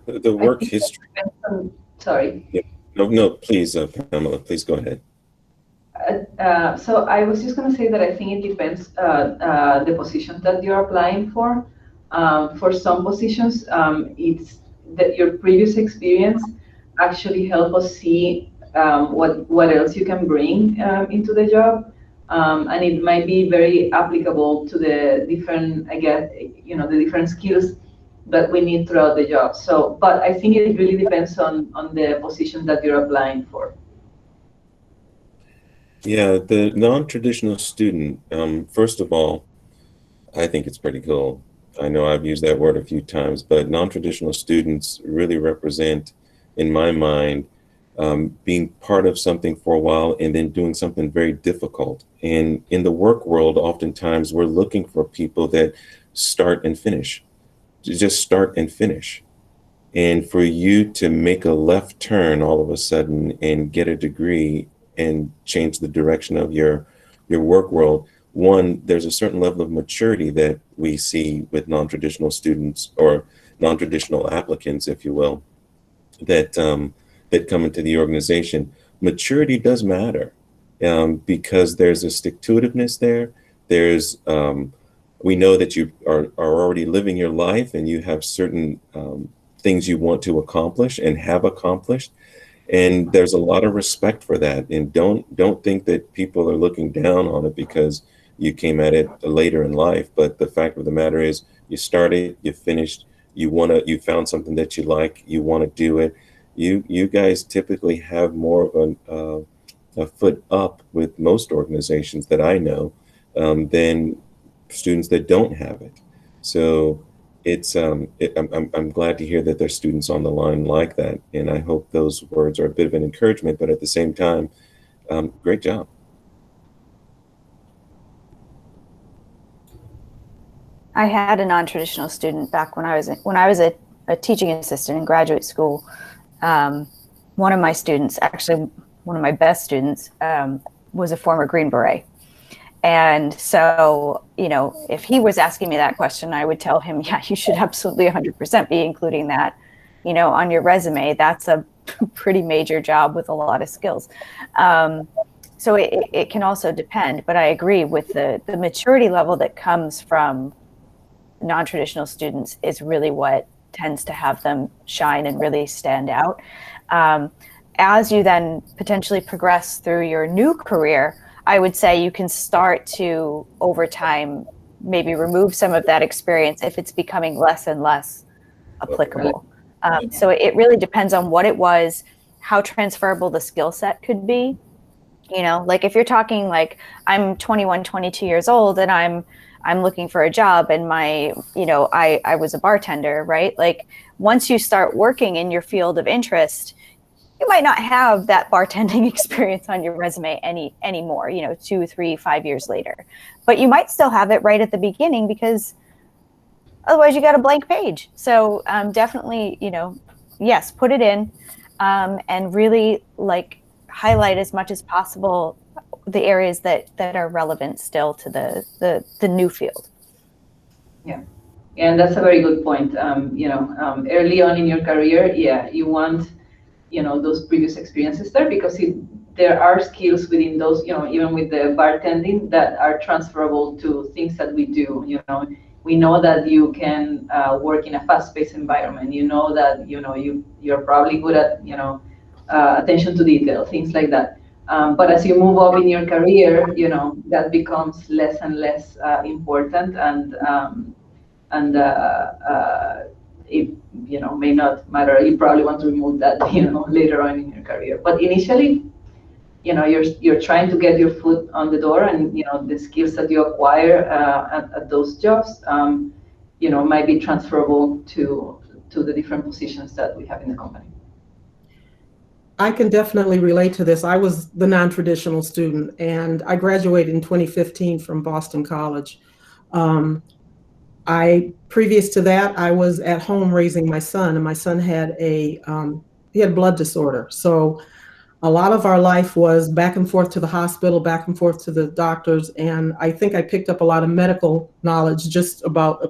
The work history. Sorry. Yeah. No, please, Pamela, please go ahead. So I was just going to say that I think it depends the position that you're applying for. For some positions, it's that your previous experience actually help us see what else you can bring into the job, and it might be very applicable to the different, I guess, the different skills that we need throughout the job. So, but I think it really depends on the position that you're applying for. Yeah, the non-traditional student, first of all, I think it's pretty cool. I know I've used that word a few times, but non-traditional students really represent, in my mind, being part of something for a while and then doing something very difficult. And in the work world, oftentimes we're looking for people that start and finish, just start and finish. And for you to make a left turn all of a sudden and get a degree and change the direction of your work world, one, there's a certain level of maturity that we see with non-traditional students or non-traditional applicants, if you will, that that come into the organization. Maturity does matter because there's a stick-to-itiveness there. There's we know that you are already living your life and you have certain things you want to accomplish and have accomplished. And there's a lot of respect for that. And don't think that people are looking down on it because you came at it later in life. But the fact of the matter is you started, you finished, you found something that you like, you want to do it. You guys typically have more of a foot up with most organizations that I know than students that don't have it. So it's I'm glad to hear that there's students on the line like that, and I hope those words are a bit of an encouragement, but at the same time, great job. I had a non-traditional student back when I was a teaching assistant in graduate school. One of my students, actually one of my best students, was a former Green Beret. And so, if he was asking me that question, I would tell him, yeah, you should absolutely 100% be including that, on your resume. That's a pretty major job with a lot of skills. So it can also depend, but I agree with the maturity level that comes from non-traditional students is really what tends to have them shine and really stand out. As you then potentially progress through your new career, I would say you can start to, over time, maybe remove some of that experience if it's becoming less and less applicable. So it really depends on what it was, how transferable the skill set could be. Like if you're talking like I'm 21, 22 years old and I'm looking for a job and I was a bartender, right? Like once you start working in your field of interest, you might not have that bartending experience on your resume anymore, 2, 3, 5 years later. But you might still have it right at the beginning because otherwise you got a blank page. So definitely, yes, put it in and really highlight as much as possible the areas that are relevant still to the new field. Yeah. And that's a very good point. Early on in your career, you want those previous experiences there because there are skills within those, even with the bartending that are transferable to things that we do. We know that you can work in a fast-paced environment. That you're probably good at attention to detail, things like that. But as you move up in your career, that becomes less and less important, and it, may not matter. You probably want to remove that, later on in your career. But initially, you're trying to get your foot on the door, and the skills that you acquire at those jobs, might be transferable to the different positions that we have in the company. I can definitely relate to this. I was the non-traditional student, and I graduated in 2015 from Boston College. Previous to that, I was at home raising my son, and my son had he had a blood disorder. So a lot of our life was back and forth to the hospital, back and forth to the doctors, and I think I picked up a lot of medical knowledge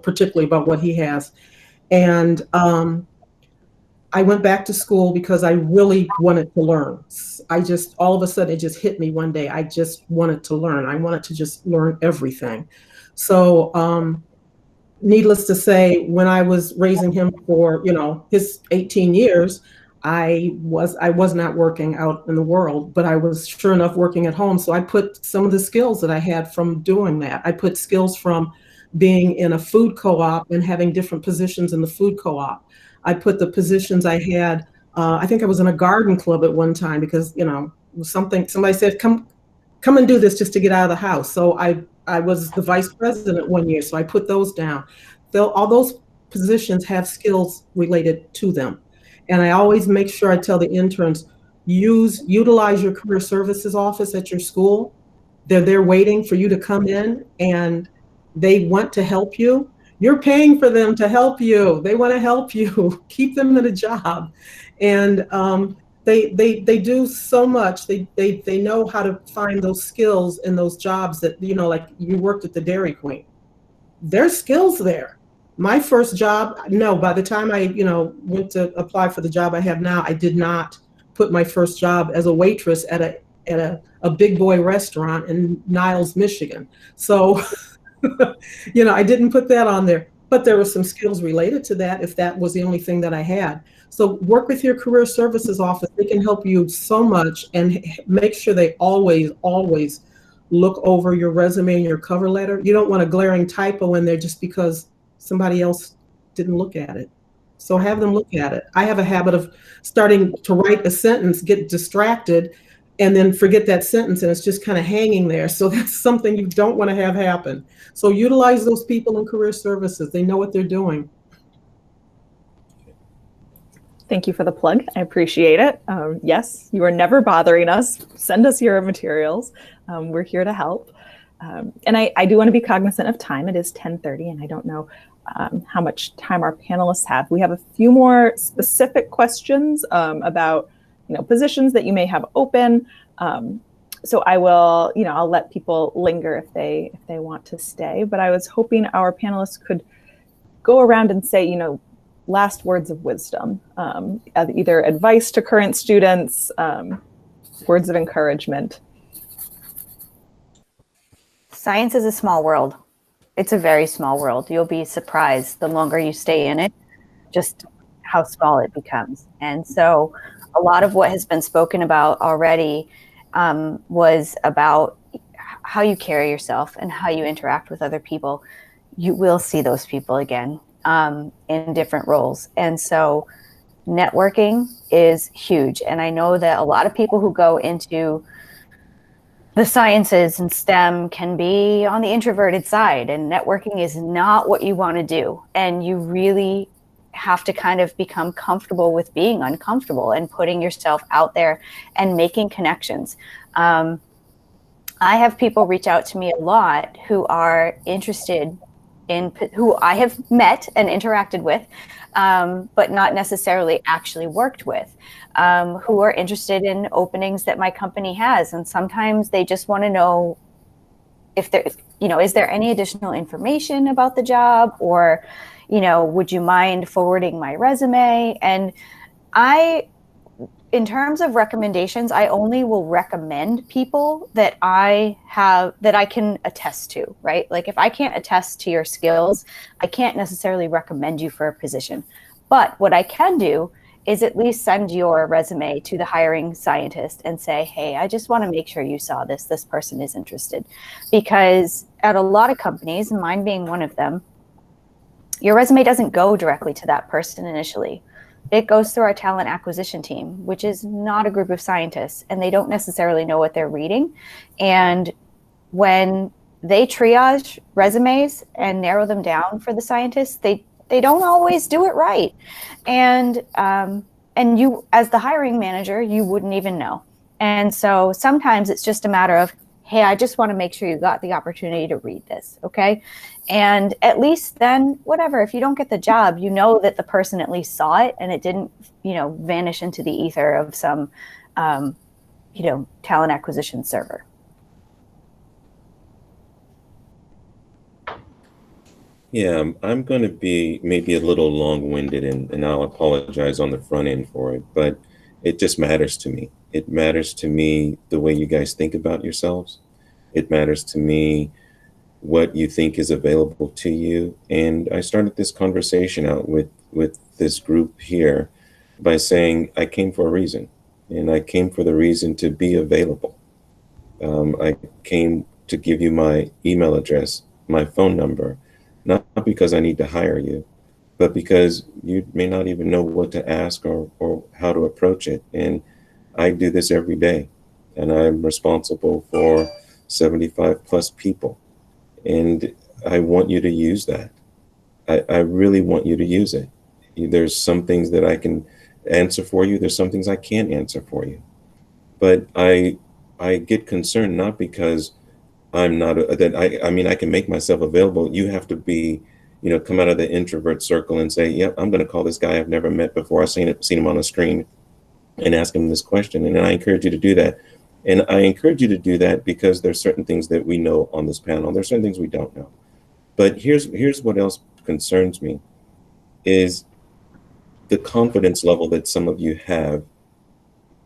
particularly about what he has. And I went back to school because I really wanted to learn. All of a sudden, it just hit me one day. I just wanted to learn. I wanted to just learn everything. So needless to say, when I was raising him for, his 18 years, I was not working out in the world, but I was sure enough working at home. So I put some of the skills that I had from doing that. I put skills from being in a food co-op and having different positions in the food co-op. I put the positions I had, I think I was in a garden club at one time because, somebody said, come and do this just to get out of the house. So I was the vice president one year, so I put those down. All those positions have skills related to them. And I always make sure I tell the interns, utilize your career services office at your school. They're there waiting for you to come in, and they want to help you. You're paying for them to help you. They want to help you. Keep them in a job. And they do so much. They know how to find those skills in those jobs that, like you worked at the Dairy Queen. There's skills there. My first job, no, by the time I, went to apply for the job I have now, I did not put my first job as a waitress at a big boy restaurant in Niles, Michigan. So, I didn't put that on there, but there were some skills related to that if that was the only thing that I had. So work with your career services office. They can help you so much, and make sure they always look over your resume and your cover letter. You don't want a glaring typo in there just because somebody else didn't look at it. So have them look at it. I have a habit of starting to write a sentence, get distracted, and then forget that sentence, and it's just kind of hanging there. So that's something you don't want to have happen. So utilize those people in career services. They know what they're doing. Thank you for the plug. I appreciate it. Yes, you are never bothering us. Send us your materials. We're here to help. And I do want to be cognizant of time. It is 10:30, and I don't know how much time our panelists have. We have a few more specific questions about positions that you may have open. So I will, I'll let people linger if they want to stay. But I was hoping our panelists could go around and say, last words of wisdom, either advice to current students, words of encouragement. Science is a small world. It's a very small world. You'll be surprised the longer you stay in it, just how small it becomes. And so a lot of what has been spoken about already was about how you carry yourself and how you interact with other people. You will see those people again in different roles. And so networking is huge. And I know that a lot of people who go into the sciences and STEM can be on the introverted side, and networking is not what you want to do. And you really have to kind of become comfortable with being uncomfortable and putting yourself out there and making connections. I have people reach out to me a lot who are interested in, who I have met and interacted with, but not necessarily actually worked with, who are interested in openings that my company has. And sometimes they just want to know if there, is there any additional information about the job, or, would you mind forwarding my resume? And in terms of recommendations, I only will recommend people that I can attest to, right? Like if I can't attest to your skills, I can't necessarily recommend you for a position. But what I can do is at least send your resume to the hiring scientist and say, hey, I just want to make sure you saw this. This person is interested. Because at a lot of companies, and mine being one of them, your resume doesn't go directly to that person initially. It goes through our talent acquisition team, which is not a group of scientists, and they don't necessarily know what they're reading. And when they triage resumes and narrow them down for the scientists, they don't always do it right. And you, as the hiring manager, you wouldn't even know. And so sometimes it's just a matter of, hey, I just want to make sure you got the opportunity to read this, okay? And at least then, whatever, if you don't get the job, you know that the person at least saw it and it didn't, vanish into the ether of some, talent acquisition server. Yeah, I'm going to be maybe a little long-winded, and I'll apologize on the front end for it, but it just matters to me. It matters to me the way you guys think about yourselves. It matters to me what you think is available to you. And I started this conversation out with this group here by saying I came for a reason, and I came for the reason to be available. I came to give you my email address, my phone number, not because I need to hire you, but because you may not even know what to ask or how to approach it. And I do this every day, and I'm responsible for 75 plus people. And I want you to use that. I really want you to use it. There's some things that I can answer for you. There's some things I can't answer for you. But I get concerned not because I'm not, I mean, I can make myself available. You have to be, come out of the introvert circle and say, yep, I'm going to call this guy I've never met before. I've seen him on a screen and ask him this question. And I encourage you to do that. And I encourage you to do that because there's certain things that we know on this panel. There's certain things we don't know. But here's what else concerns me is the confidence level that some of you have.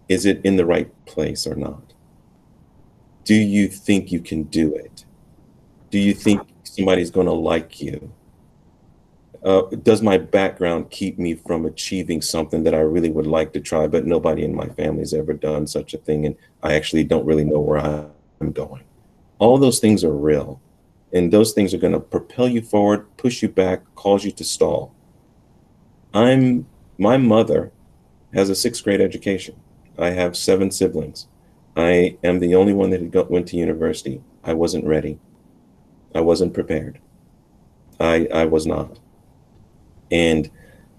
Is it in the right place or not? Do you think you can do it? Do you think somebody's going to like you? Does my background keep me from achieving something that I really would like to try, but nobody in my family's ever done such a thing, and I actually don't really know where I'm going? All those things are real, and those things are going to propel you forward, push you back, cause you to stall. My mother has a 6th grade education. I have 7 siblings. I am the only one that went to university. I wasn't ready. I wasn't prepared. I was not. And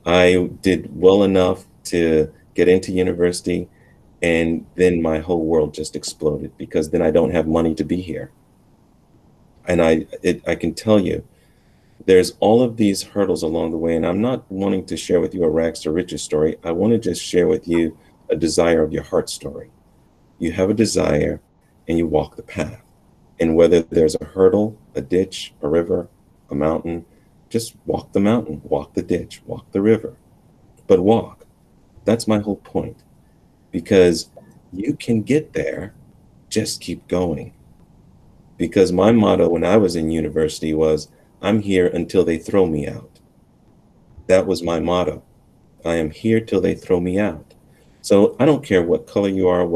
I did well enough to get into university, and then my whole world just exploded because then I don't have money to be here. And I can tell you, there's all of these hurdles along the way, and I'm not wanting to share with you a rags to riches story. I want to just share with you a desire of your heart story. You have a desire and you walk the path. And whether there's a hurdle, a ditch, a river, a mountain, just walk the mountain, walk the ditch, walk the river, but walk. That's my whole point, because you can get there, just keep going. Because my motto when I was in university was, I'm here until they throw me out. That was my motto. I am here till they throw me out. So I don't care what color you are,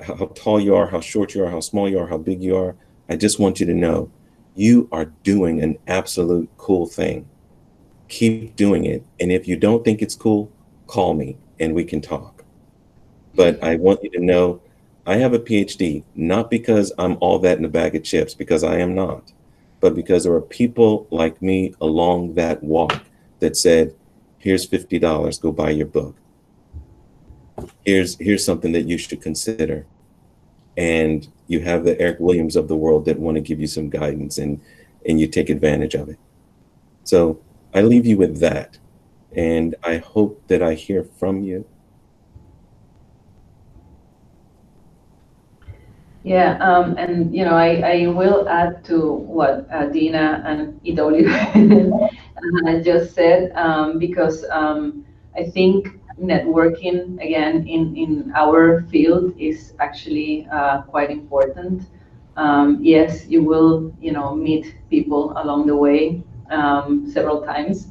how tall you are, how short you are, how small you are, how big you are. I just want you to know you are doing an absolute cool thing. Keep doing it. And if you don't think it's cool, call me and we can talk. But I want you to know I have a PhD, not because I'm all that in a bag of chips, because I am not, but because there are people like me along that walk that said, here's $50, go buy your book. Here's something that you should consider. And you have the Eric Williams of the world that want to give you some guidance, and you take advantage of it. So I leave you with that. And I hope that I hear from you. Yeah, and I will add to what Dina and EW just said, because I think networking, again, in our field is actually quite important. Yes, you will, meet people along the way several times.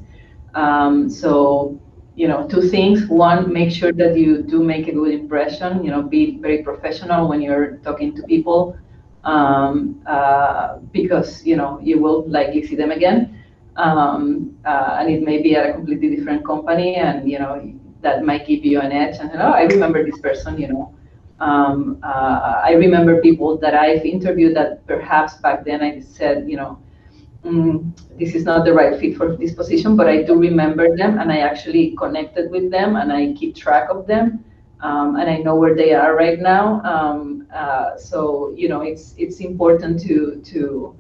So, 2 things. One, make sure that you do make a good impression, be very professional when you're talking to people, because, you will likely see them again. and it may be at a completely different company, and that might give you an edge. And I remember this person. I remember people that I've interviewed that perhaps back then I said, this is not the right fit for this position, but I do remember them, and I actually connected with them, and I keep track of them, and I know where they are right now. So it's important to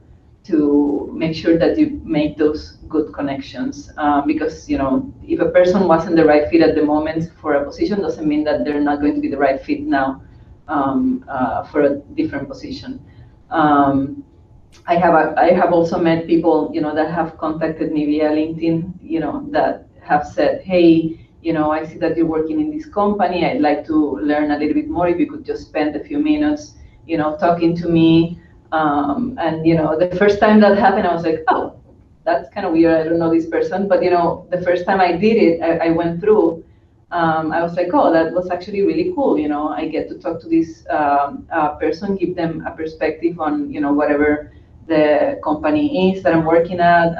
make sure that you make those good connections, because if a person wasn't the right fit at the moment for a position, doesn't mean that they're not going to be the right fit now for a different position. I have also met people that have contacted me via LinkedIn, that have said, hey, I see that you're working in this company. I'd like to learn a little bit more. If you could just spend a few minutes talking to me. And the first time that happened, I was like, oh, that's kind of weird. I don't know this person. But the first time I did it, I went through. I was like, oh, that was actually really cool. I get to talk to this person, give them a perspective on whatever the company is that I'm working at,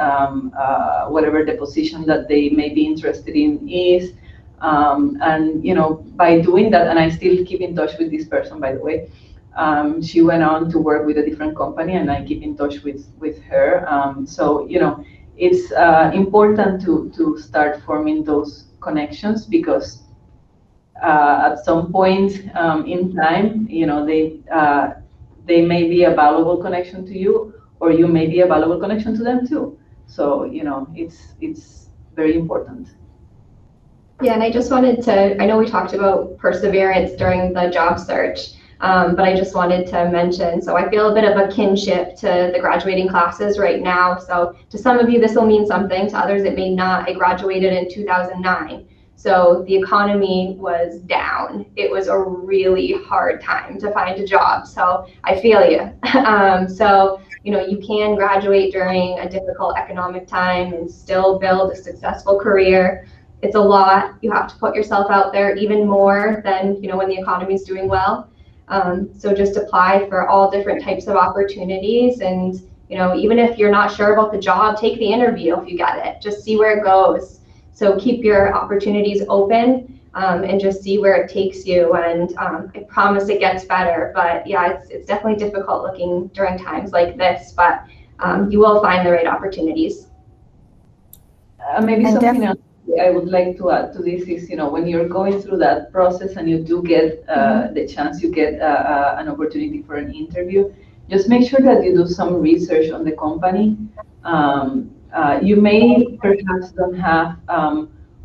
whatever the position that they may be interested in is. And by doing that, and I still keep in touch with this person, by the way. She went on to work with a different company, and I keep in touch with her. So it's important to start forming those connections, because at some point in time, they may be a valuable connection to you, or you may be a valuable connection to them too. So it's very important. Yeah, and I just wanted to, I know we talked about perseverance during the job search, but I just wanted to mention, so I feel a bit of a kinship to the graduating classes right now. So to some of you, this will mean something. To others, it may not. I graduated in 2009. So the economy was down. It was a really hard time to find a job. So I feel you. So, you can graduate during a difficult economic time and still build a successful career. It's a lot. You have to put yourself out there even more than, when the economy is doing well. So just apply for all different types of opportunities. And, even if you're not sure about the job, take the interview if you get it. Just see where it goes. So keep your opportunities open, and just see where it takes you. And I promise it gets better. But yeah, it's definitely difficult looking during times like this, but you will find the right opportunities. Maybe something else I would like to add to this is, when you're going through that process and you do get the chance, you get an opportunity for an interview, just make sure that you do some research on the company. You may perhaps don't have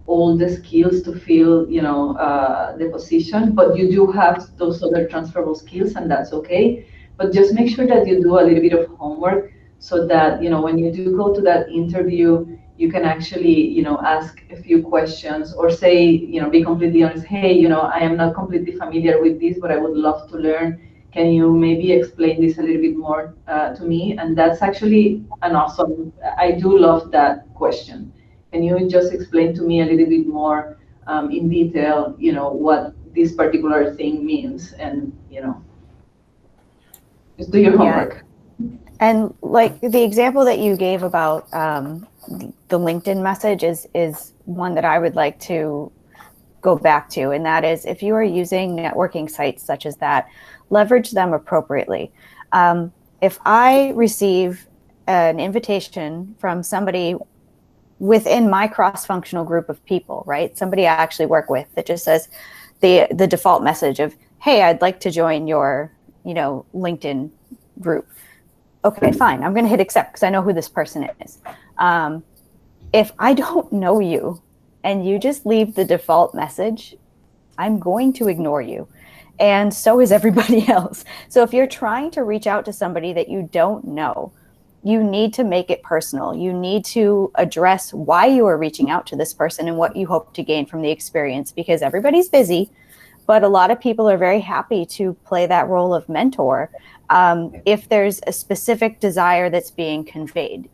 all the skills to fill, the position, but you do have those other transferable skills, and that's okay. But just make sure that you do a little bit of homework, so that when you do go to that interview, you can actually ask a few questions, or say, be completely honest. Hey, I am not completely familiar with this, but I would love to learn. Can you maybe explain this a little bit more to me? And that's actually an awesome, I do love that question. Can you just explain to me a little bit more in detail, what this particular thing means? And, just do your homework. Yeah. And like the example that you gave about the LinkedIn message is one that I would like to go back to. And that is, if you are using networking sites such as that, leverage them appropriately. If I receive an invitation from somebody within my cross-functional group of people, right? Somebody I actually work with, that just says the default message of, hey, I'd like to join your, LinkedIn group. Okay, fine. I'm going to hit accept because I know who this person is. If I don't know you and you just leave the default message, I'm going to ignore you. And so is everybody else. So if you're trying to reach out to somebody that you don't know, you need to make it personal. You need to address why you are reaching out to this person and what you hope to gain from the experience, because everybody's busy, but a lot of people are very happy to play that role of mentor. If there's a specific desire that's being conveyed,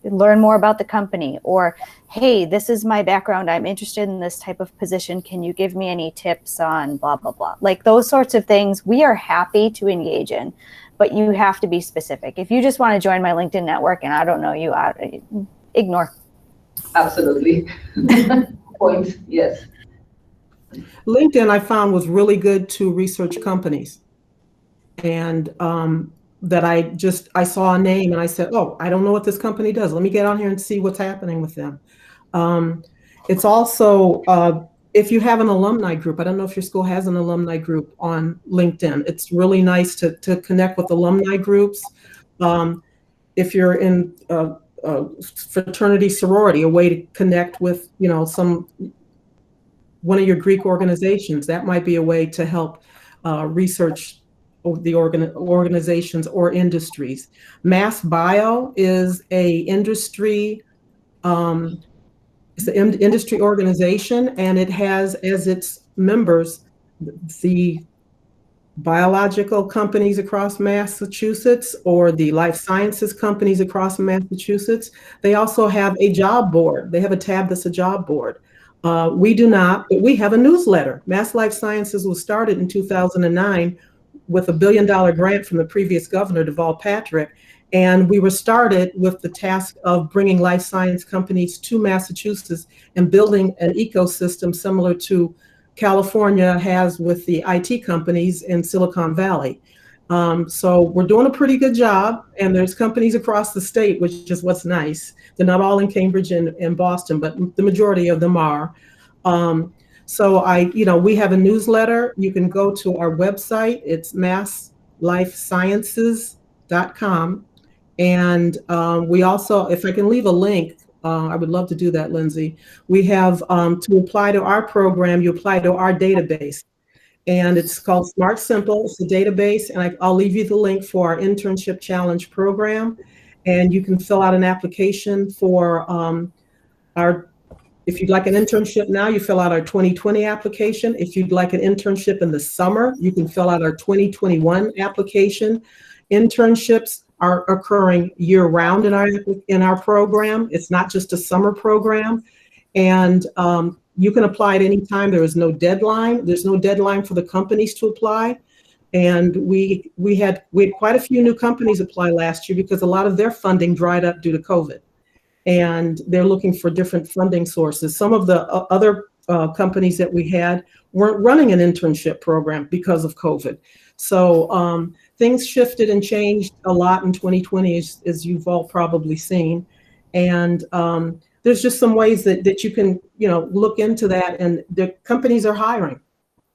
learn more about the company, or, hey, this is my background. I'm interested in this type of position. Can you give me any tips on blah, blah, blah? Like those sorts of things we are happy to engage in, but you have to be specific. If you just want to join my LinkedIn network and I don't know you, Ignore. Absolutely. Point, yes. LinkedIn I found was really good to research companies. And that I saw a name and I said, oh, I don't know what this company does. Let me get on here and see what's happening with them. It's also, if you have an alumni group, I don't know if your school has an alumni group on LinkedIn. It's really nice to connect with alumni groups. If you're in fraternity, sorority, a way to connect with, one of your Greek organizations, that might be a way to help research the organizations or industries. Mass Bio is a industry, it's an industry organization, and it has as its members the biological companies across Massachusetts or the life sciences companies across Massachusetts. They also have a job board. They have a tab that's a job board. We do not, but we have a newsletter. Mass Life Sciences was started in 2009 with a $1 billion grant from the previous governor, Deval Patrick. And we were started with the task of bringing life science companies to Massachusetts and building an ecosystem similar to California has with the IT companies in Silicon Valley. So we're doing a pretty good job, and there's companies across the state, which is what's nice. They're not all in Cambridge and Boston, but the majority of them are. So we have a newsletter. You can go to our website. It's masslifesciences.com. And we also, if I can leave a link, I would love to do that, Lindsay. We have, to apply to our program, you apply to our database. And it's called Smart Simple. It's a database, and I'll leave you the link for our Internship Challenge program. And you can fill out an application for if you'd like an internship now, you fill out our 2020 application. If you'd like an internship in the summer, you can fill out our 2021 application. Internships are occurring year-round in our program. It's not just a summer program. And you can apply at any time. There is no deadline. There's no deadline for the companies to apply. And we had quite a few new companies apply last year because a lot of their funding dried up due to COVID. And they're looking for different funding sources. Some of the other companies that we had weren't running an internship program because of COVID. So things shifted and changed a lot in 2020, as you've all probably seen. And there's just some ways that you can, look into that, and the companies are hiring.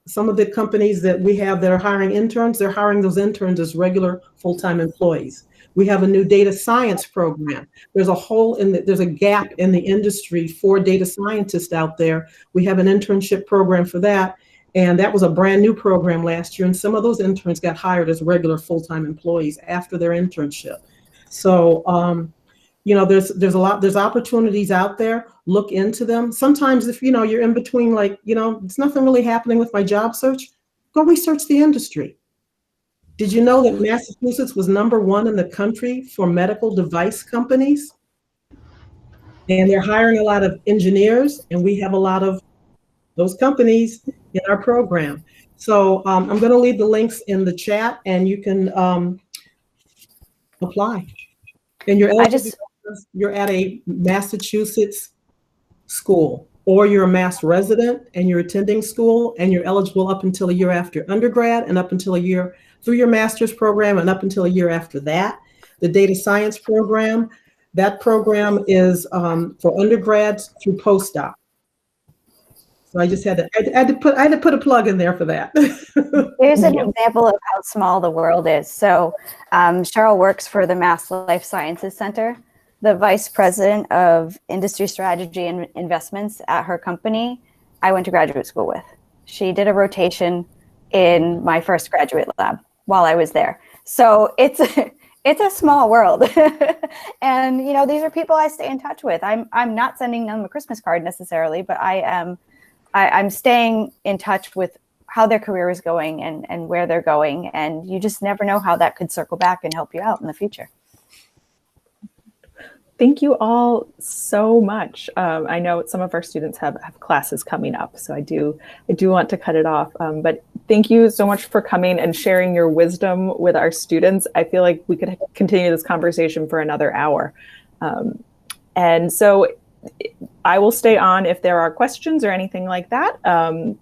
Some of the companies that we have that are hiring interns, they're hiring those interns as regular full-time employees. We have a new data science program. There's a gap in the industry for data scientists out there. We have an internship program for that. And that was a brand new program last year. And some of those interns got hired as regular full-time employees after their internship. So, there's opportunities out there. Look into them. Sometimes if, you're in between, it's nothing really happening with my job search, go research the industry. Did you know that Massachusetts was #1 in the country for medical device companies? And they're hiring a lot of engineers, and we have a lot of those companies in our program. So I'm going to leave the links in the chat, and you can apply. And you're at a Massachusetts school, or you're a Mass resident and you're attending school, and you're eligible up until a year after undergrad and up until a year through your master's program and up until a year after that. The data science program, that program is for undergrads through postdoc. So I just had to put a plug in there for that. Here's an example of how small the world is. So Cheryl works for the Mass Life Sciences Center. The vice president of industry strategy and investments at her company, I went to graduate school with. She did a rotation in my first graduate lab while I was there. So it's a small world. And these are people I stay in touch with. I'm not sending them a Christmas card necessarily, but I'm staying in touch with how their career is going and where they're going. And you just never know how that could circle back and help you out in the future. Thank you all so much. I know some of our students have classes coming up, so I do want to cut it off. But thank you so much for coming and sharing your wisdom with our students. I feel like we could continue this conversation for another hour. And so I will stay on if there are questions or anything like that.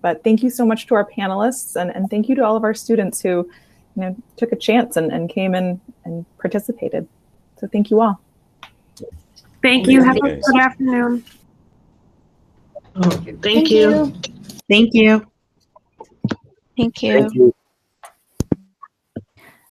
But thank you so much to our panelists, and thank you to all of our students who took a chance and came in and participated. So thank you all. Thank you. Have a good afternoon. Thank you. Thank you. Thank you. Thank you.